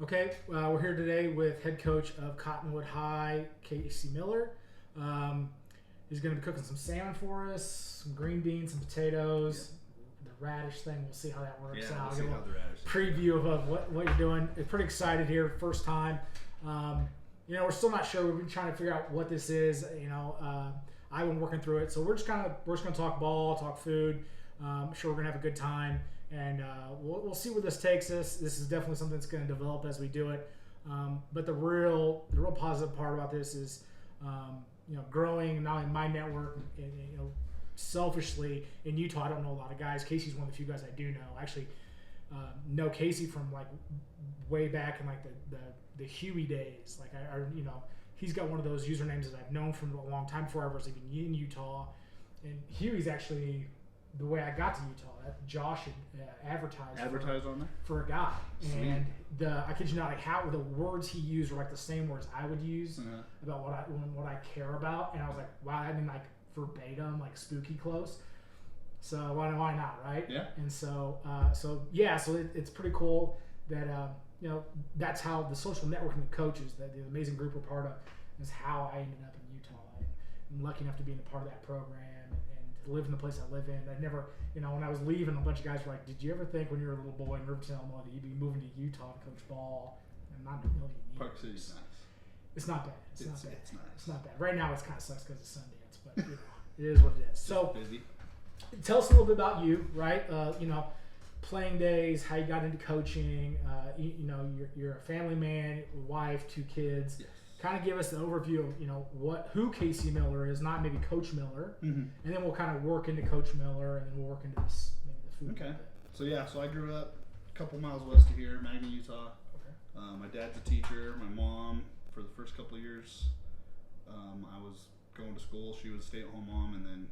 Okay, we're here today with head coach of Cottonwood High, CaseyMiller. He's going to be cooking some salmon for us, some green beans, some potatoes. The radish thing, we'll see how that works Yeah, out. we'll see how the radish preview of what you're doing. It's pretty excited here, first time. We're still not sure. We've been trying to figure out what this is. I've been working through it, so we're just going to talk ball, talk food. I'm sure we're going to have a good time. And we'll see where this takes us. This is definitely something that's going to develop as we do it. But the real positive part about this is, growing not only my network and selfishly in Utah. I don't know a lot of guys. Casey's one of the few guys I do know. I actually know Casey from like way back in like the Huey days. Like he's got one of those usernames that I've known from a long time before I was even in Utah. And Huey's actually the way I got to Utah. Josh had advertised on there for a guy, Sweet. And I kid you not, like how the words he used were like the same words I would use about what I care about, and I was like, wow, I mean like verbatim, like spooky close. So why not, right? Yeah. And so it's pretty cool that that's how the social networking of coaches, that the amazing group we're part of, is how I ended up in Utah. I'm lucky enough to be a part of that program. To live in the place I live in. I never, when I was leaving, a bunch of guys were like, did you ever think when you were a little boy in Revitalizing Cottonwood that you'd be moving to Utah to coach ball? And not a million years. Park City's nice. It's not bad. It's not bad. It's nice. It's not bad. Right now, it kind of sucks because it's Sundance, but it is what it is. So, busy. Tell us a little bit about you, right? Playing days, how you got into coaching. You're a family man, wife, 2 kids. Yes. Kind of give us an overview of who CaseyMiller is, not maybe Coach Miller, and then we'll kind of work into Coach Miller, and then we'll work into this maybe the food. Okay. So I grew up a couple miles west of here, Magna, Utah. Okay. My dad's a teacher. My mom, for the first couple of years, I was going to school. She was a stay-at-home mom, and then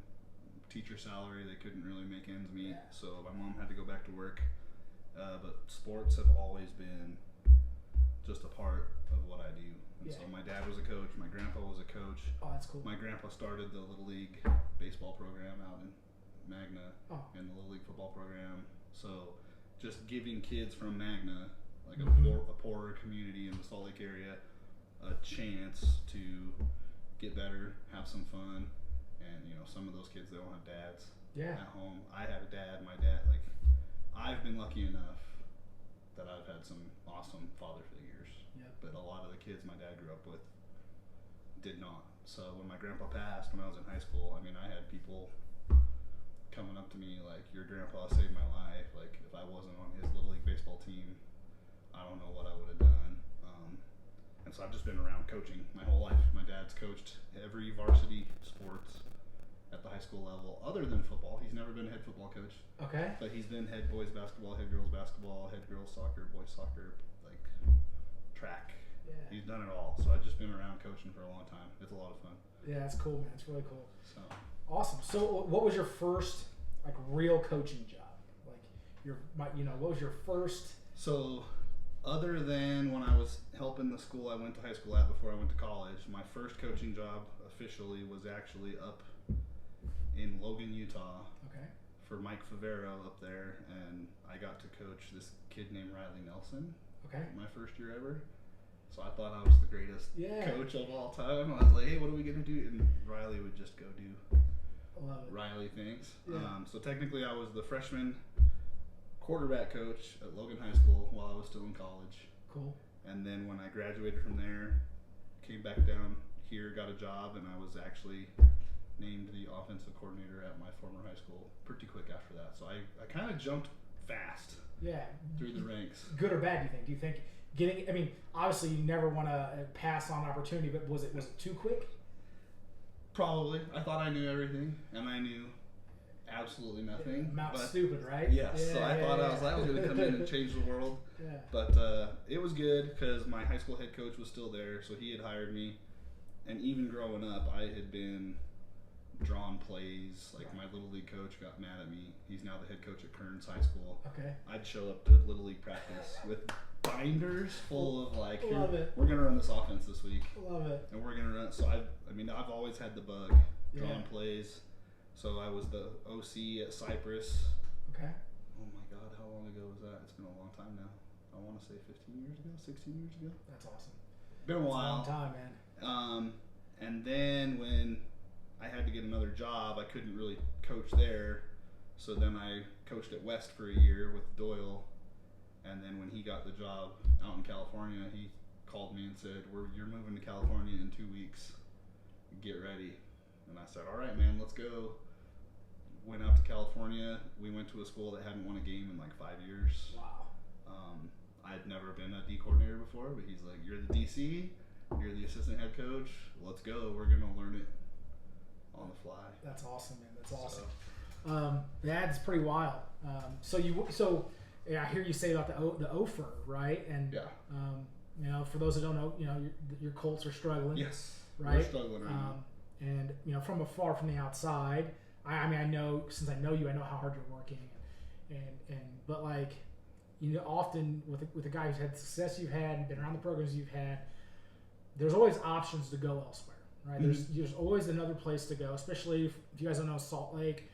teacher salary. They couldn't really make ends meet, so my mom had to go back to work. But sports have always been just a part of what I do. And so my dad was a coach, my grandpa was a coach. Oh, that's cool. My grandpa started the Little League baseball program out in Magna and the Little League football program. So just giving kids from Magna, like a poorer community in the Salt Lake area, a chance to get better, have some fun. And, some of those kids, they don't have dads at home. I had a dad, my dad, I've been lucky enough that I've had some awesome father figures. But a lot of the kids my dad grew up with did not. So when my grandpa passed when I was in high school, I had people coming up to me like, your grandpa saved my life. Like, if I wasn't on his Little League baseball team, I don't know what I would have done. And so I've just been around coaching my whole life. My dad's coached every varsity sports at the high school level other than football. He's never been a head football coach. Okay. But he's been head boys basketball, head girls basketball, head girls soccer, boys soccer, track. Yeah. He's done it all. So I've just been around coaching for a long time. It's a lot of fun. Yeah, it's cool, man. It's really cool. So awesome. So what was your first real coaching job? What was your first? So other than when I was helping the school I went to high school at before I went to college, my first coaching job officially was actually up in Logan, Utah. Okay. For Mike Favero up there, and I got to coach this kid named Riley Nelson. Okay. My first year ever. So I thought I was the greatest coach of all time. I was like, hey, what are we going to do? And Riley would just go do Riley things. Yeah. So technically I was the freshman quarterback coach at Logan High School while I was still in college. Cool. And then when I graduated from there, came back down here, got a job, and I was actually named the offensive coordinator at my former high school pretty quick after that. So I kind of jumped fast. Yeah. Through the ranks. Good or bad, do you think? Obviously you never want to pass on opportunity, but was it too quick? Probably. I thought I knew everything, and I knew absolutely nothing. Stupid, right? Yes. So I thought I was going to come in and change the world. Yeah. But it was good because my high school head coach was still there, so he had hired me. And even growing up, I had been drawn plays. My Little League coach got mad at me. He's now the head coach at Kearns High School. Okay. I'd show up to Little League practice with binders full of we're gonna run this offense this week. Love it. And we're gonna run. So I've always had the bug, drawing plays. So I was the OC at Cypress. Okay. Oh my God, how long ago was that? It's been a long time now. I I want to say 15 years ago, 16 years ago. That's awesome. Been a while. That's a long time, man. And then when I had to get another job, I couldn't really coach there. So then I coached at West for a year with Doyle. And then when he got the job out in California, he called me and said, "You're moving to California in 2 weeks. Get ready." And I said, "All right, man, let's go." Went out to California. We went to a school that hadn't won a game in like 5 years. Wow. I'd never been a D coordinator before, but he's like, "You're the DC, you're the assistant head coach. Let's go. We're gonna learn it on the fly." That's awesome, man. That's awesome. That's pretty wild. So I hear you say about the offer, right? And yeah. You know, for those that don't know, you know, your Colts are struggling. Yes. Right. We're struggling right now. And you know, from afar, from the outside, I mean, I know, since I know you, I know how hard you're working, but like, you know, often with a guy who's had the success you've had and been around the programs you've had, there's always options to go elsewhere, right? Mm-hmm. There's always another place to go, especially if you guys don't know Salt Lake.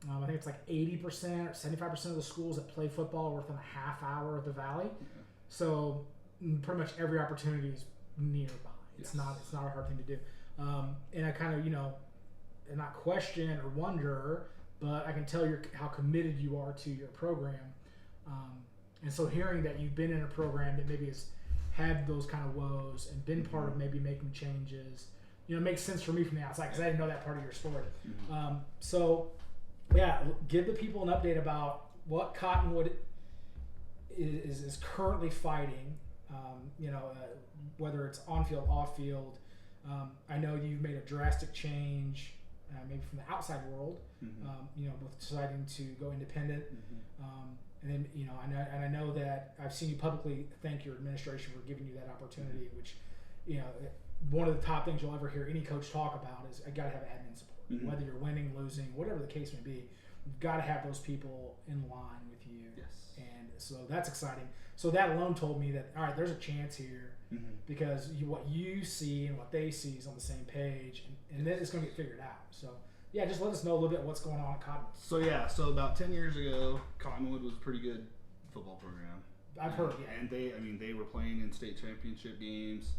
I think it's like 80% or 75% of the schools that play football are within a half hour of the Valley. Yeah. So pretty much every opportunity is nearby. It's Yes. not a hard thing to do. And I kind of, you know, and not question or wonder, but I can tell how committed you are to your program. And so hearing that you've been in a program that maybe has had those kind of woes and been part of maybe making changes, you know, it makes sense for me from the outside because I didn't know that part of your story. Mm-hmm. So yeah, give the people an update about what Cottonwood is currently fighting, you know, whether it's on field, off field. I know you've made a drastic change, maybe from the outside world, you know, with deciding to go independent. And then, you know, I know that I've seen you publicly thank your administration for giving you that opportunity, which, you know, one of the top things you'll ever hear any coach talk about is I got to have admin support. Whether you're winning, losing, whatever the case may be, you've got to have those people in line with you. Yes. And so that's exciting. So that alone told me that, all right, there's a chance here because what you see and what they see is on the same page, and then it's going to get figured out. So yeah, just let us know a little bit what's going on at Cottonwood. So about 10 years ago, Cottonwood was a pretty good football program. I've heard, yeah. And they were playing in state championship games,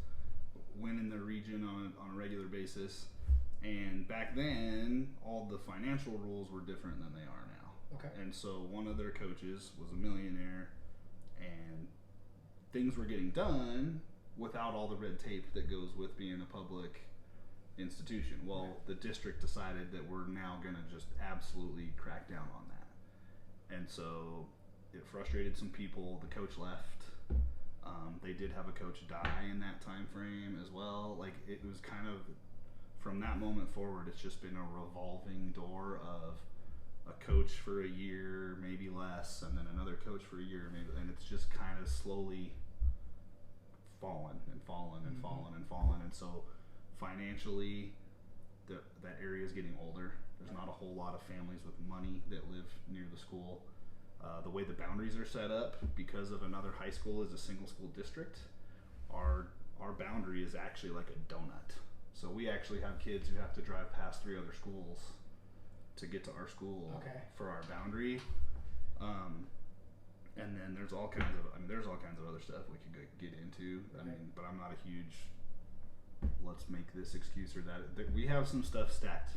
winning their region on a regular basis. And back then, all the financial rules were different than they are now. Okay. And so one of their coaches was a millionaire, and things were getting done without all the red tape that goes with being a public institution. Well, the district decided that we're now going to just absolutely crack down on that. And so it frustrated some people. The coach left. They did have a coach die in that time frame as well. Like, it was kind of, from that moment forward, it's just been a revolving door of a coach for a year, maybe less, and then another coach for a year, maybe, and it's just kind of slowly fallen and fallen and fallen and fallen. And so financially, that area is getting older. There's not a whole lot of families with money that live near the school. The way the boundaries are set up, because of another high school is a single school district, our boundary is actually like a donut. So we actually have kids who have to drive past 3 other schools to get to our school for our boundary. And then there's all kinds of other stuff we could get into. I mean, but I'm not a huge let's make this excuse or that. We have some stuff stacked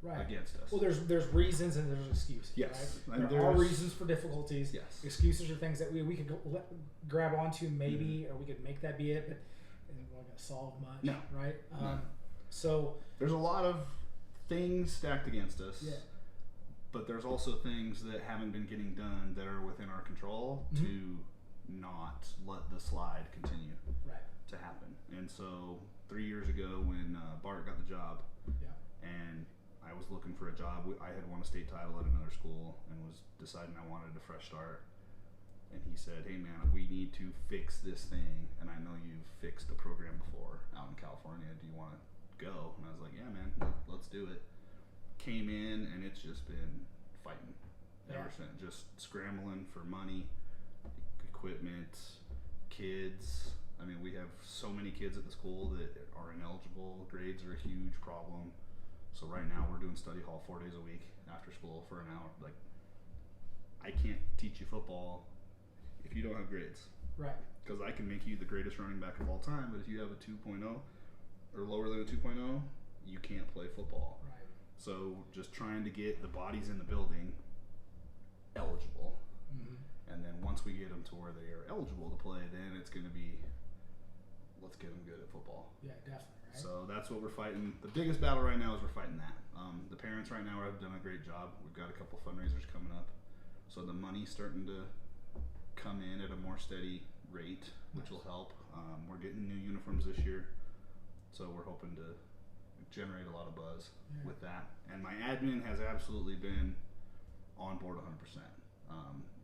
against us. Well, there's reasons and there's excuses. Yes. Right? There are reasons for difficulties. Yes. Excuses are things that we could grab onto maybe, or we could make that be it, but we're not going to solve much. No. Right? No. So there's a lot of things stacked against us. Yeah. But there's also things that haven't been getting done that are within our control to not let the slide continue to happen. And so 3 years ago when Bart got the job and I was looking for a job, I had won a state title at another school and was deciding I wanted a fresh start. And he said, "Hey man, we need to fix this thing. And I know you've fixed a program before out in California. Do you want to go?" And I was like, "Yeah man, let's do it." Came in and it's just been fighting ever since, just scrambling for money, equipment, kids. I mean, we have so many kids at the school that are ineligible. Grades are a huge problem. So right now we're doing study hall 4 days a week after school for an hour. Like, I can't teach you football if you don't have grades. Right. Because I can make you the greatest running back of all time, but if you have a 2.0 or lower than a 2.0, you can't play football. Right. So just trying to get the bodies in the building eligible. And then once we get them to where they are eligible to play, then it's going to be, let's get them good at football. Yeah, definitely. Right? So that's what we're fighting. The biggest battle right now is we're fighting that. The parents right now have done a great job. We've got a couple fundraisers coming up. So the money's starting to come in at a more steady rate, which will help. We're getting new uniforms this year. So we're hoping to generate a lot of buzz with that. And my admin has absolutely been on board 100%.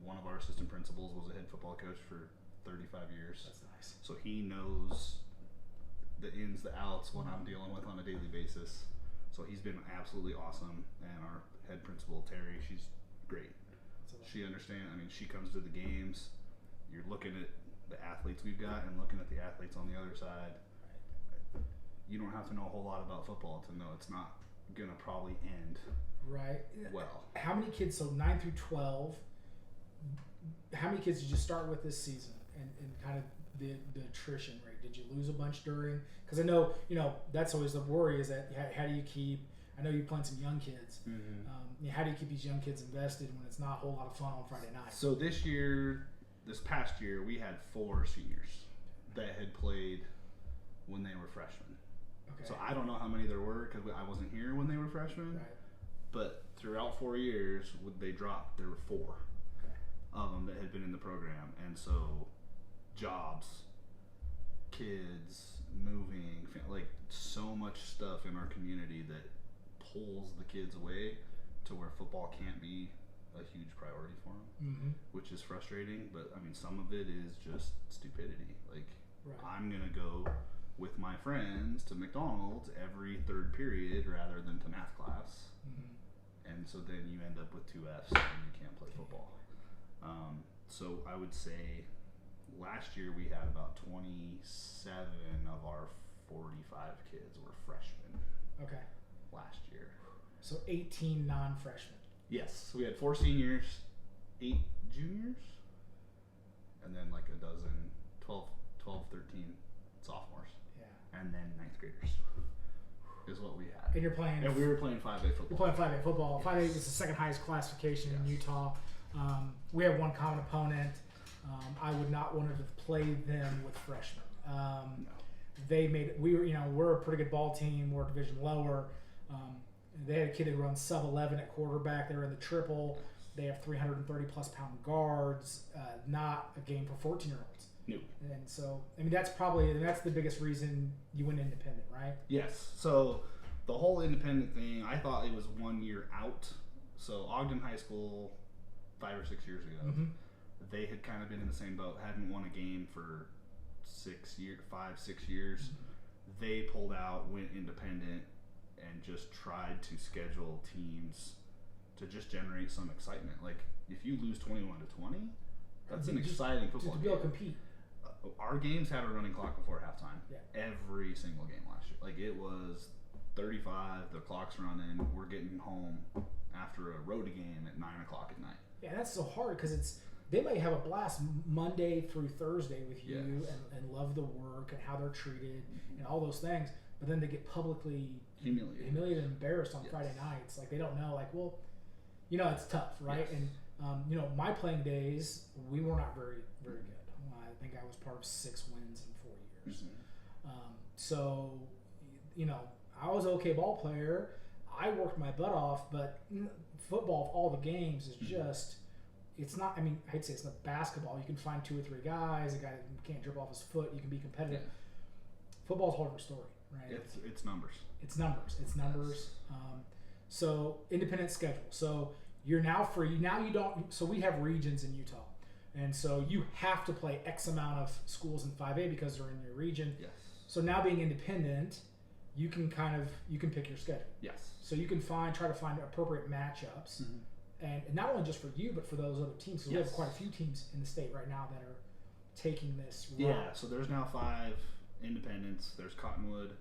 One of our assistant principals was a head football coach for 35 years. That's nice. So he knows the ins, the outs, what I'm dealing with on a daily basis. So he's been absolutely awesome. And our head principal, Terry, she's great. She understands. I mean, she comes to the games. You're looking at the athletes we've got and looking at the athletes on the other side. You don't have to know a whole lot about football to know it's not going to probably end well. How many kids, so 9 through 12, how many kids did you start with this season, and kind of the attrition rate? Did you lose a bunch during? Because I know, that's always the worry, is that how do you keep, I know you're playing some young kids. How do you keep these young kids invested when it's not a whole lot of fun on Friday night? So this past year, we had 4 seniors that had played when they were freshmen. Okay. So I don't know how many there were because I wasn't here when they were freshmen. Right. But throughout 4 years, they dropped. There were 4 of them that had been in the program, and so jobs, kids, moving, like so much stuff in our community that pulls the kids away to where football can't be a huge priority for them, which is frustrating. But I mean, some of it is just stupidity. Like I'm gonna go with my friends to McDonald's every 3rd period rather than to math class. And so then you end up with 2 Fs and you can't play football. So I would say last year we had about 27 of our 45 kids were freshmen. Okay. Last year. So 18 non-freshmen. Yes. So we had 4 seniors, 8 juniors, and then like a dozen, 12, 13 sophomores. Yeah. And then 9th graders is what we had. And you're playing. And we were playing 5A football. You're playing 5A football. 5A is the second highest classification in Utah. We have one common opponent. I would not want to play them with freshmen. No. They made. We're a pretty good ball team. We're a division lower. They had a kid that runs sub-11 at quarterback. They're in the triple. They have 330-plus pound guards. Not a game for 14-year-olds. No. And so, I mean, that's the biggest reason you went independent, right? Yes. So the whole independent thing, I thought it was 1 year out. So Ogden High School, 5 or 6 years ago, they had kind of been in the same boat, hadn't won a game for 6 years. They pulled out, went independent, and just tried to schedule teams to just generate some excitement. Like, if you lose 21-20, that's an exciting football game. To be able to compete. Our games had a running clock before halftime. Yeah. Every single game last year. Like, it was 35, the clock's running, we're getting home after a road game at 9 o'clock at night. Yeah, that's so hard because they might have a blast Monday through Thursday with you and love the work and how they're treated and all those things, but then they get publicly humiliated and embarrassed on Friday nights. Like, they don't know, like, well, it's tough, right? Yes. And my playing days, we were not very, very good. I think I was part of 6 wins in 4 years. So, I was an okay ball player. I worked my butt off, but football, of all the games, is just, it's not, I mean, I'd say it's not basketball. You can find 2 or 3 guys, a guy that can't dribble off his foot, you can be competitive. Football's a whole different story, right? It's numbers. It's numbers. Yes. So, independent schedule. So, you're now free. Now you don't, so we have regions in Utah. And so you have to play X amount of schools in 5A because they're in your region. Yes. So now being independent, you can pick your schedule. Yes. So you can try to find appropriate matchups, and not only just for you, but for those other teams. Because we have quite a few teams in the state right now that are taking this route. Yeah. So there's now 5 independents. There's Cottonwood,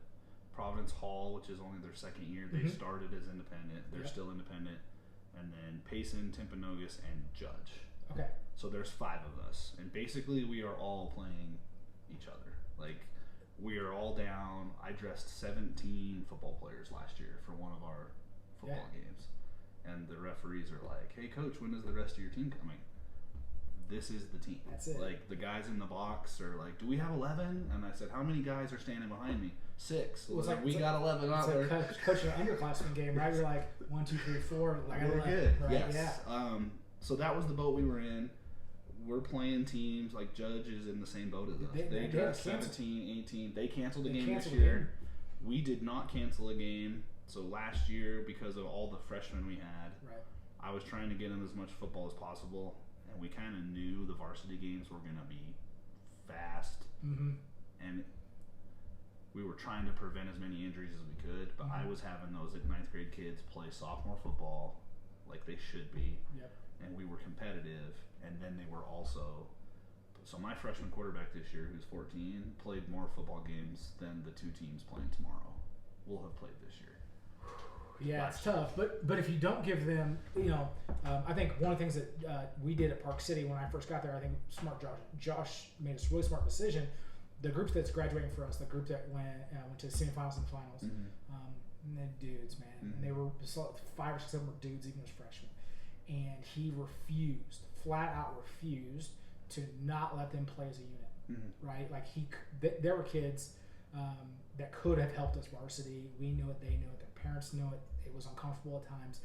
Providence Hall, which is only their 2nd year. They started as independent. They're still independent. And then Payson, Timpanogos, and Judge. Okay. So there's 5 of us, and basically we are all playing each other. Like, we are all down. I dressed 17 football players last year for one of our football games, and the referees are like, "Hey, coach, when is the rest of your team coming?" This is the team. That's it. Like, the guys in the box are like, "Do we have 11?" And I said, "How many guys are standing behind me?" 6. Well, we got 11 out there. It's like coaching an underclassmen game, right? You're like 1, 2, 3, 4. Like, we're 11, good. right? Yes. Yeah. So that was the boat we were in. We're playing teams like Judge is in the same boat as us. They dressed 17, 18. They canceled the game this year. We did not cancel a game. So last year, because of all the freshmen we had, I was trying to get them as much football as possible, and we kind of knew the varsity games were going to be fast, and we were trying to prevent as many injuries as we could. But I was having those 9th grade kids play sophomore football like they should be, and we were competitive. And then they were also, so my freshman quarterback this year, who's 14, played more football games than the 2 teams playing tomorrow will have played this year. Yeah, it's tough. But if you don't give them, I think one of the things that we did at Park City when I first got there, I think Josh made a really smart decision. The group that's graduating for us, the group that went to the semifinals and finals, and they're dudes, man. And they were 5 or 6 of them were dudes, even as freshmen. And he flat out refused to not let them play as a unit, right? Like there were kids that could have helped us varsity. We knew it, they knew it, their parents knew it. It was uncomfortable at times,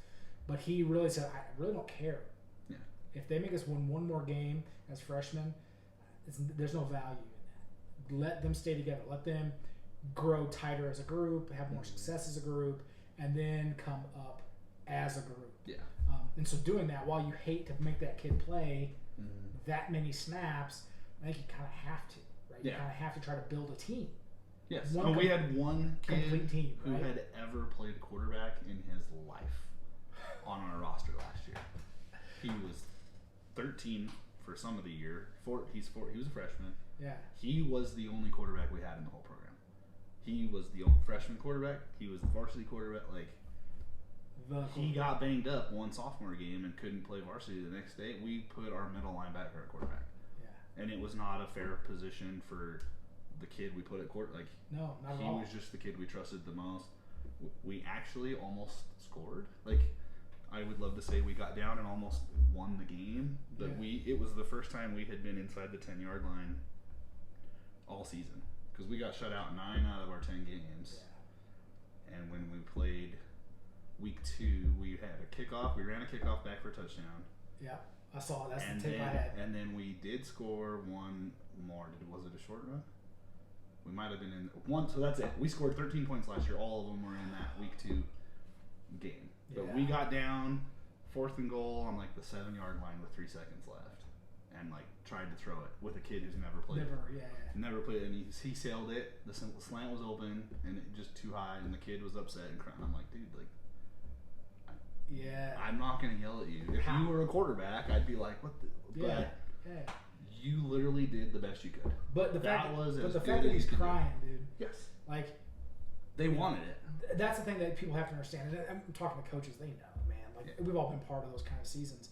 but he really said, "I really don't care. Yeah. If they make us win one more game as freshmen, there's no value in that. Let them stay together. Let them grow tighter as a group, have more success as a group, and then come up as a group." Yeah. And so doing that, while you hate to make that kid play that many snaps, I think you kind of have to, right? You kind of have to try to build a team. Yes. We had one kid team, who had ever played quarterback in his life on our roster last year. He was 13 for some of the year. He was a freshman. Yeah. He was the only quarterback we had in the whole program. He was the freshman quarterback. He was the varsity quarterback. He got banged up one sophomore game and couldn't play varsity the next day. We put our middle linebacker at quarterback. Yeah. And it was not a fair position for the kid we put at quarterback. No, not at all. He was just the kid we trusted the most. We actually almost scored. I would love to say we got down and almost won the game, but it was the first time we had been inside the 10-yard line all season, because we got shut out 9 out of our 10 games. Yeah. And when we played week 2, we had a kickoff. We ran a kickoff back for a touchdown. Yeah, I saw it. That's the tape I had. And then we did score one more. Was it a short run? We might have been in one. So that's it. We scored 13 points last year. All of them were in that week 2 game. But we got down 4th and goal on the 7-yard line with 3 seconds left, and tried to throw it with a kid who's never played. Never played, and he sailed it. The slant was open, and it just too high, and the kid was upset and crying. I'm like, dude, I'm not going to yell at you. If you were a quarterback, I'd be like, what the... But you literally did the best you could. But the fact that he's crying, dude. Yes. They wanted it. That's the thing that people have to understand. And I'm talking to coaches, they know, man. We've all been part of those kind of seasons.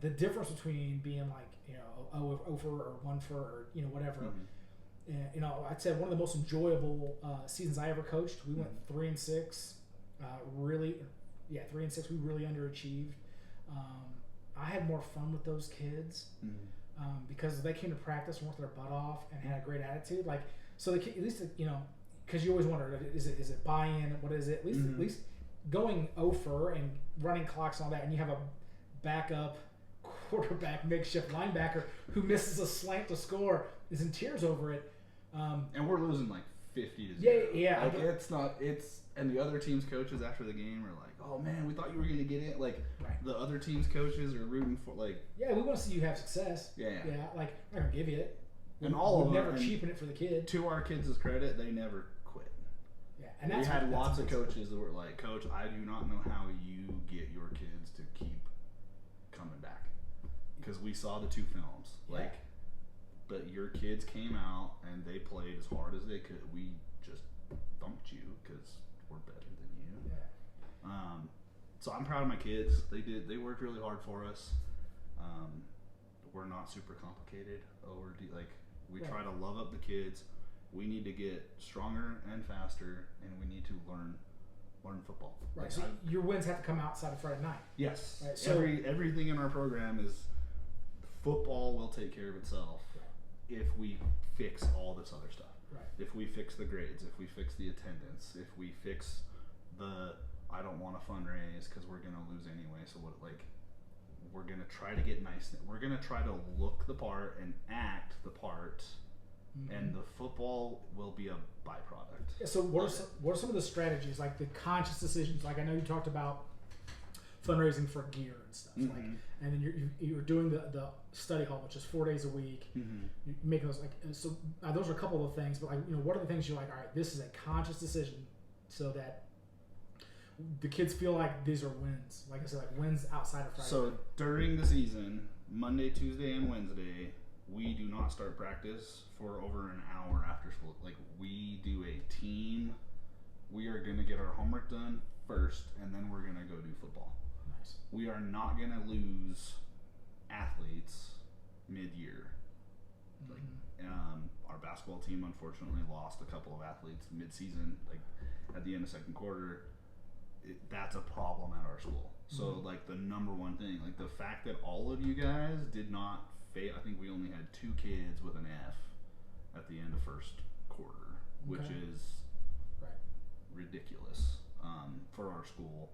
The difference between being 0 for or 1 for or whatever. I'd say one of the most enjoyable seasons I ever coached. We went 3-6. 3-6. We really underachieved. I had more fun with those kids because they came to practice and worked their butt off and had a great attitude. So the kid, at least because you always wonder, is it buy-in? What is it? At least going 0 for and running clocks and all that, and you have a backup quarterback, makeshift linebacker who misses a slant to score, is in tears over it. And we're losing 50 to 0. Yeah. And the other team's coaches after the game are like, "Oh man, we thought you were going to get it." The other team's coaches are rooting for Yeah, we want to see you have success. Yeah. I'm not gonna give you it. And all of them never cheapen it for the kid. To our kids' credit, they never quit. Yeah, and we had lots of coaches that were like, "Coach, I do not know how you get your kids to keep coming back, because we saw the 2 films. But your kids came out and they played as hard as they could. We just thumped you because we're better than you." Yeah. So I'm proud of my kids. They worked really hard for us. We're not super complicated. We try to love up the kids. We need to get stronger and faster, and we need to learn football. Right. So your wins have to come outside of Friday night. Yes. Right. So everything in our program is football will take care of itself if we fix all this other stuff. Right. If we fix the grades, if we fix the attendance, if we fix I don't want to fundraise because we're gonna lose anyway. So we're gonna try to get nice. We're gonna try to look the part and act the part, and the football will be a byproduct. Yeah, so what are some of the strategies, like the conscious decisions? Like I know you talked about fundraising for gear and stuff, and then you're doing the study hall, which is 4 days a week. You're making those those are a couple of things, but what are the things you're like? All right, this is a conscious decision, so that the kids feel like these are wins. Like I said, like wins outside of Friday. So during the season, Monday, Tuesday, and Wednesday, we do not start practice for over an hour after school. Like we do a team. We are going to get our homework done first, and then we're going to go do football. Nice. We are not going to lose athletes mid-year. Our basketball team unfortunately lost a couple of athletes mid-season, like at the end of second quarter. That's a problem at our school. So the number one thing, the fact that all of you guys did not fail. I think we only had 2 kids with an F at the end of first quarter, which is ridiculous for our school.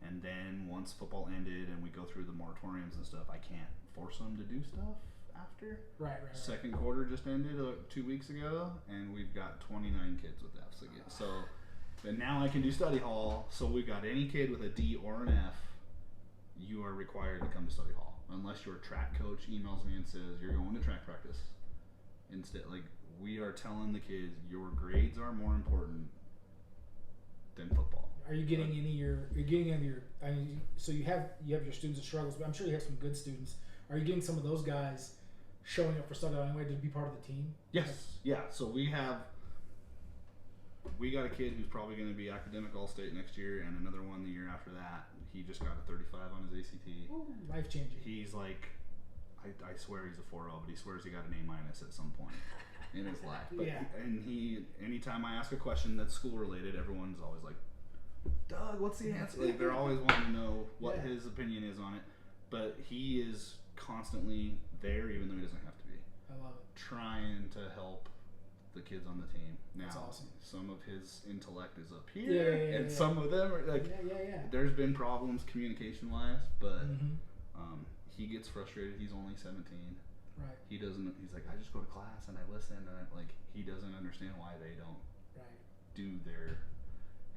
And then once football ended and we go through the moratoriums and stuff, I can't force them to do stuff after. Right. Second quarter just ended 2 weeks ago, and we've got 29 kids with Fs again. So. And now I can do study hall, so we've got any kid with a D or an F, you are required to come to study hall. Unless your track coach emails me and says, you're going to track practice. Instead, we are telling the kids, your grades are more important than football. Are you getting any of your, so you have your students that struggles, but I'm sure you have some good students. Are you getting some of those guys showing up for study hall anyway to be part of the team? Yes. Yeah. So we got a kid who's probably going to be academic all-state next year, and another one the year after that. He just got a 35 on his ACT. Ooh, life-changing. He's I swear he's a 4.0, but he swears he got an A- at some point in his life. But anytime I ask a question that's school-related, everyone's always like, Doug, what's the answer? They're always wanting to know what his opinion is on it. But he is constantly there, even though he doesn't have to be. I love it. Trying to help the kids on the team. Now, that's awesome. Some of his intellect is up here, and some of them are there's been problems communication-wise, but he gets frustrated. He's only 17. Right. He's like, I just go to class and I listen, and he doesn't understand why they don't do their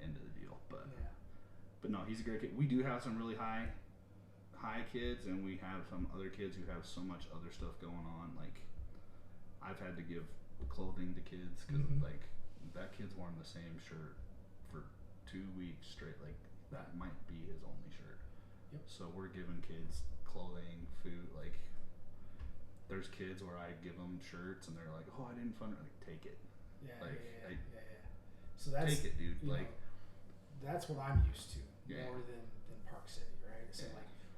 end of the deal. But no, he's a great kid. We do have some really high kids, and we have some other kids who have so much other stuff going on. I've had to give clothing to kids because that kid's worn the same shirt for 2 weeks straight. That might be his only shirt. Yep. So we're giving kids clothing, food. There's kids where I give them shirts and they're like, oh, I didn't take it. Yeah. So that's take it, dude. that's what I'm used to more than Park City, right? So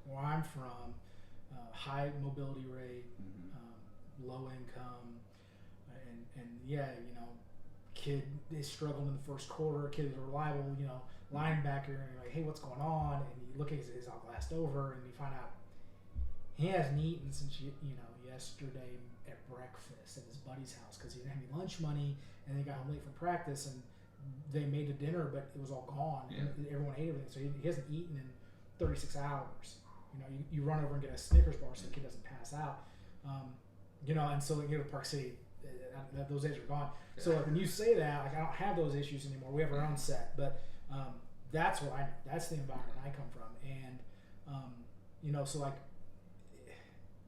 where I'm from, high mobility rate, low income. And kid is struggling in the first quarter. Kid is a reliable, linebacker. And you're like, hey, what's going on? And you look at he's all glassed over, and you find out he hasn't eaten since yesterday at breakfast at his buddy's house because he didn't have any lunch money, and they got home late from practice, and they made a dinner, but it was all gone. Yeah. And everyone ate everything, so he hasn't eaten in 36 hours. You run over and get a Snickers bar so the kid doesn't pass out. And so you go to Park City. Those days are gone. Yeah. So when you say that, I don't have those issues anymore. We have our own set, but that's what that's the environment I come from, and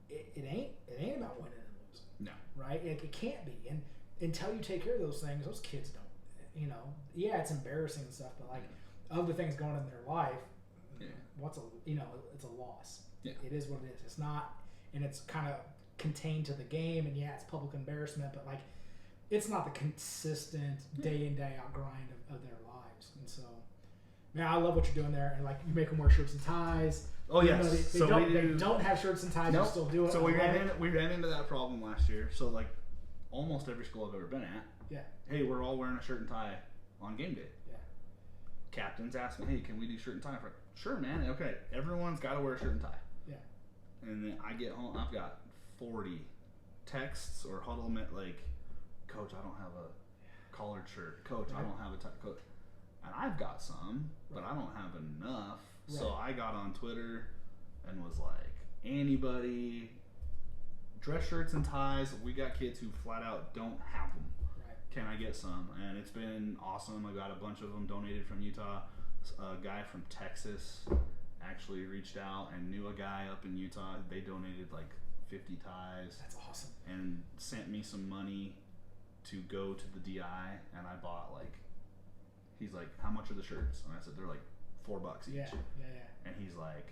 it ain't about winning and losing. No. Right? It can't be, and until you take care of those things, those kids don't. It's embarrassing and stuff, but of the things going on in their life, it's a loss. Yeah. It is what it is. It's not, and it's kind of contained to the game, and it's public embarrassment, but it's not the consistent day in day out grind of their lives. And so man, I love what you're doing there, and like you make them wear shirts and ties. Oh yes, they don't have shirts and ties. Nope. You still do it. So we ran into that problem last year. So like almost every school I've ever been at. Yeah. Hey, we're all wearing a shirt and tie on game day. Yeah. Captains ask me, hey, can we do shirt and tie? I'm like, sure, man. Okay, everyone's got to wear a shirt and tie. Yeah. And then I get home, I've got 40 texts or huddle like, Coach, I don't have a collared shirt. Coach, I don't have a tie. Coach, and I've got some, but I don't have enough. Right. So I got on Twitter and was like, anybody, dress shirts and ties. We got kids who flat out don't have them. Right. Can I get some? And it's been awesome. I got a bunch of them donated from Utah. A guy from Texas actually reached out and knew a guy up in Utah. They donated like 50 ties. That's awesome. And sent me some money to go to the DI, and I bought like, he's like, how much are the shirts? And I said, they're like $4 each. Yeah. And he's like,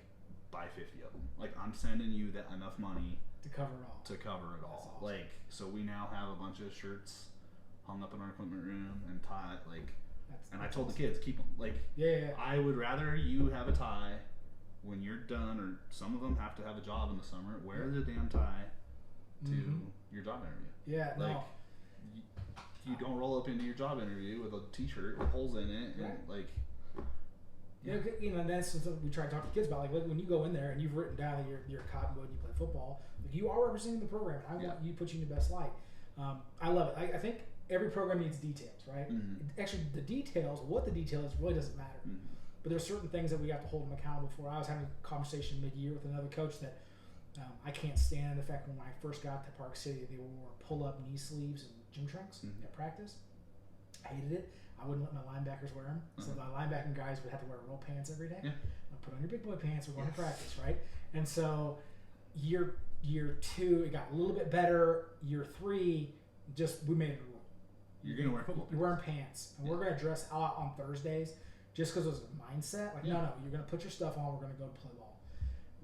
buy 50 of them. Like, I'm sending you that enough money to cover it all. Awesome. Like, so we now have a bunch of shirts hung up in our equipment room and tied. Like, and I told the kids, keep them. Like, I would rather you have a tie when you're done, or some of them have to have a job in the summer. Wear the damn tie to your job interview. Yeah, like, you don't roll up into your job interview with a t-shirt with holes in it, and like. Yeah. And that's something we try to talk to kids about. Like when you go in there and you've written down that you're Cottonwood and you play football, like you are representing the program. I want you to put you in the best light. I love it. I think every program needs details, right? Mm-hmm. Actually, what the detail is really doesn't matter. Mm-hmm. But there's certain things that we have to hold them accountable for. I was having a conversation mid-year with another coach that I can't stand the fact when I first got to Park City, they wore pull-up knee sleeves and gym trunks at practice. I hated it. I wouldn't let my linebackers wear them. So my linebacking guys would have to wear real pants every day. Put on your big boy pants. We're going to practice, right? And so year 2, it got a little bit better. Year 3, we made it a rule. You're going to wear football pants. You're wearing pants. And we're going to dress out on Thursdays just because it was a mindset. Like, no, you're going to put your stuff on. We're going to go play ball.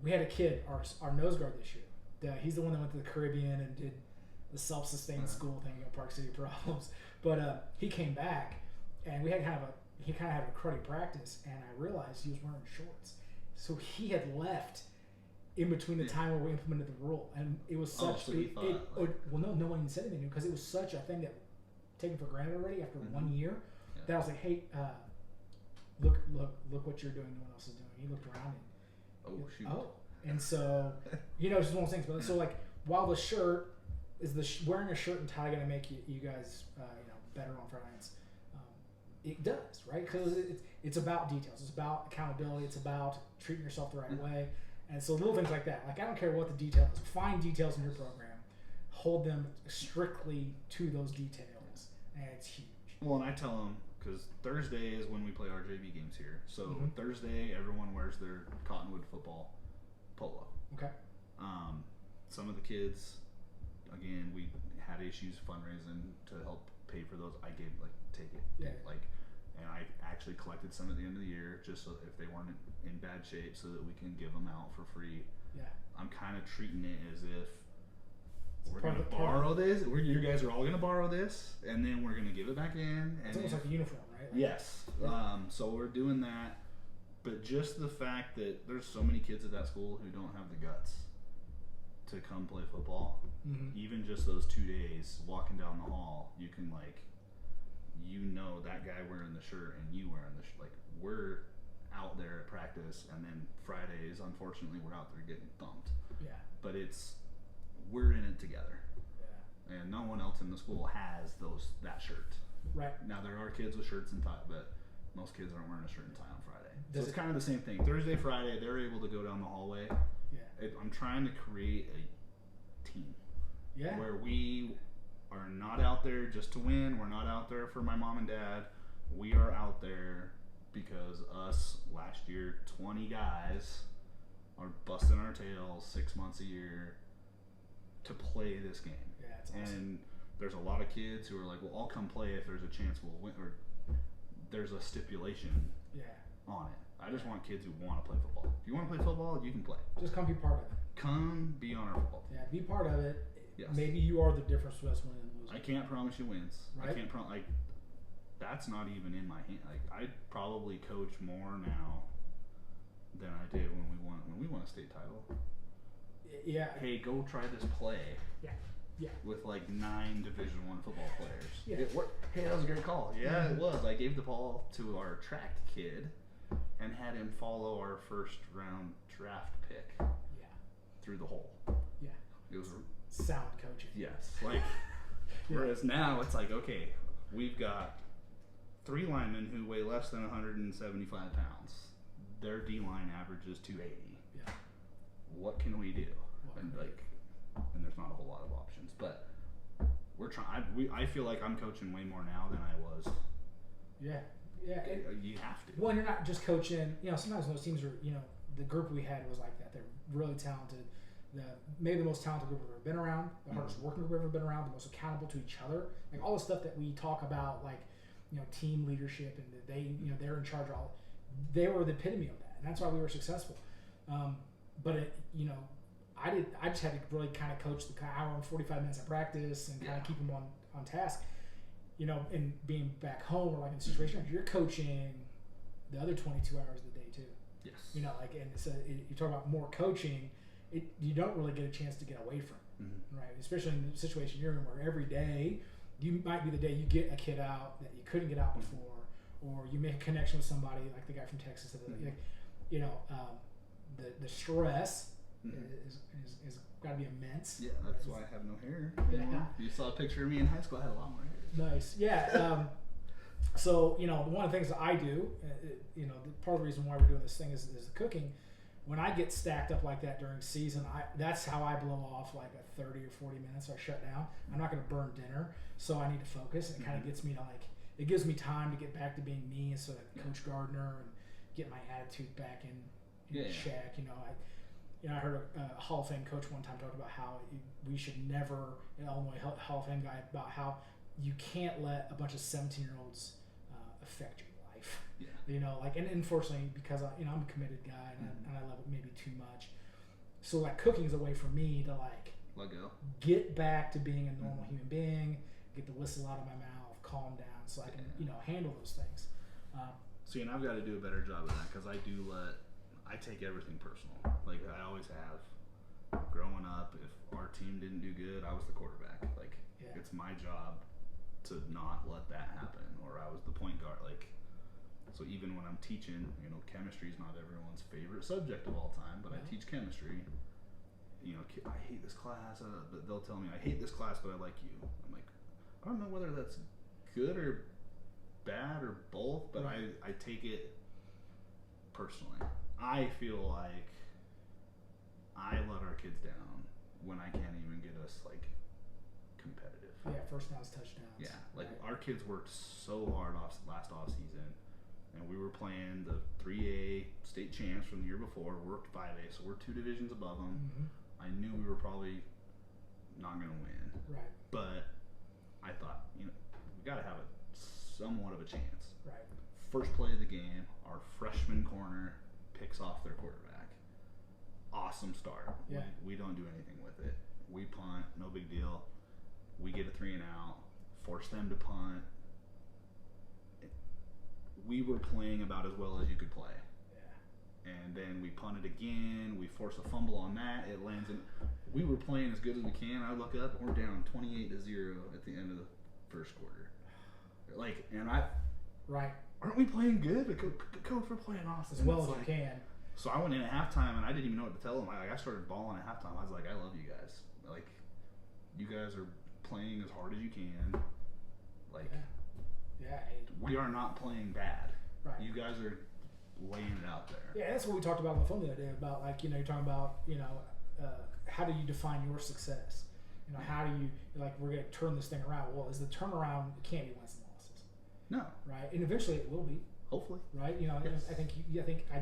We had a kid, our nose guard this year. He's the one that went to the Caribbean and did the self-sustained school thing at Park City Problems. But he came back. And we had he kind of had a cruddy practice, and I realized he was wearing shorts. So he had left in between the time where we implemented the rule, and it was such. No one even said anything because it was such a thing that taken for granted already after 1 year. That I was like, hey, look what you're doing. No one else is doing. He looked around and and so just one of those things. But so like while the shirt is wearing a shirt and tie going to make you guys better on front ends. It does, right? Because it's about details. It's about accountability. It's about treating yourself the right way. And so little things like that. Like, I don't care what the detail is. Find details in your program. Hold them strictly to those details. And it's huge. Well, and I tell them, because Thursday is when we play our JV games here. So Thursday, everyone wears their Cottonwood football polo. Okay. Some of the kids, again, we had issues fundraising to help pay for those. I gave, take it. And I actually collected some at the end of the year just so if they weren't in bad shape so that we can give them out for free. Yeah. I'm kind of treating it as if we're going to borrow this. You guys are all going to borrow this, and then we're going to give it back in. It's almost like a uniform, right? Yes. So we're doing that. But just the fact that there's so many kids at that school who don't have the guts to come play football, even just those 2 days walking down the hall, you can that guy wearing the shirt and you wearing the shirt. We're out there at practice, and then Fridays, unfortunately, we're out there getting thumped. Yeah. But we're in it together. Yeah. And no one else in the school has that shirt. Right. Now there are kids with shirts and tie, but most kids aren't wearing a shirt and tie on Friday. So it's kind of the same thing. Thursday, Friday, they're able to go down the hallway. Yeah. I'm trying to create a team. Yeah. Where we are not out there just to win. We're not out there for my mom and dad. We are out there because us last year, 20 guys are busting our tails 6 months a year to play this game. Yeah, it's awesome. And there's a lot of kids who are like, well, I'll come play if there's a chance we'll win, or there's a stipulation on it. I just want kids who want to play football. If you want to play football, you can play. Just come be part of it. Come be on our football team. Yeah, be part of it. Yes. Maybe you are the difference between us winning and losing. I can't promise you wins. Right? I can't that's not even in my hand. Like I probably coach more now than I did when we won a state title. Yeah. Hey, go try this play. Yeah. Yeah. With like 9 Division I football players. Yeah. Hey, that was a great call. Yeah, it was. I gave the ball to our track kid and had him follow our first round draft pick. Yeah. Through the hole. Yeah. It was sound coaching. Yes. Like whereas now it's like, okay, we've got 3 linemen who weigh less than 175 pounds. Their D line averages 280. Yeah. What can we do? And there's not a whole lot of options, but we're trying. I feel like I'm coaching way more now than I was. Yeah, yeah. You have to. Well, you're not just coaching. Sometimes those teams are. The group we had was like that. They're really talented. Maybe the most talented group we've ever been around. The hardest working group we've ever been around. The most accountable to each other. Like all the stuff that we talk about, like team leadership, and they're in charge of all. They were the epitome of that, and that's why we were successful. But I just had to really kind of coach the hour and 45 minutes of practice and kind of keep them on task. And being back home or like in a situation, you're coaching the other 22 hours of the day too. Yes. And so you talk about more coaching, you don't really get a chance to get away from it, right? Especially in the situation you're in where every day, you might be the day you get a kid out that you couldn't get out before, or you make a connection with somebody like the guy from Texas. The stress is got to be immense. Yeah, that's why I have no hair anymore. You saw a picture of me in high school. I had a lot more hair. Nice. Yeah. So one of the things that I do, part of the reason why we're doing this thing is the cooking. When I get stacked up like that during season, that's how I blow off like a 30 or 40 minutes. I shut down. I'm not going to burn dinner, so I need to focus. It kind of gets me to it gives me time to get back to being me, and so that Coach Gardner and get my attitude back in check. I heard a Hall of Fame coach one time talk about how we should never, an Illinois Hall of Fame guy, about how you can't let a bunch of 17-year-olds affect your life. Yeah. And unfortunately, because I'm a committed guy and I love it maybe too much. So cooking is a way for me to let go, get back to being a normal human being, get the whistle out of my mouth, calm down, so I can handle those things. See, and I've got to do a better job of that because I take everything personal. Like I always have. Growing up, if our team didn't do good, I was the quarterback. It's my job to not let that happen, or I was the point guard. So even when I'm teaching, chemistry is not everyone's favorite subject of all time, but I teach chemistry. I hate this class, but they'll tell me, I hate this class, but I like you. I'm like, I don't know whether that's good or bad or both, but I take it personally. I feel like I let our kids down when I can't even get us competitive. Yeah, first downs, touchdowns. Yeah, our kids worked so hard last off season, and we were playing the 3A state champs from the year before. Worked 5A, so we're 2 divisions above them. Mm-hmm. I knew we were probably not going to win. Right. But I thought, we got to have somewhat of a chance. Right. First play of the game, our freshman corner picks off their quarterback. Awesome start. Yeah. We don't do anything with it. We punt, no big deal. We get a 3 and out, force them to punt. We were playing about as well as you could play. Yeah. And then we punted again. We force a fumble on that. It lands in. We were playing as good as we can. I look up, and we're down 28-0 at the end of the first quarter. Right. Aren't we playing good? Coach, we're playing awesome. As well as you can. So I went in at halftime, and I didn't even know what to tell them. I started bawling at halftime. I was like, I love you guys. You guys are playing as hard as you can. Yeah. We are not playing bad. Right. You guys are laying it out there. Yeah, that's what we talked about on the phone the other day about you're talking about how do you define your success? How do you we're going to turn this thing around? Well, is the turnaround can't be wins and losses. No. Right, and eventually it will be. Hopefully. Right. Yes. I think I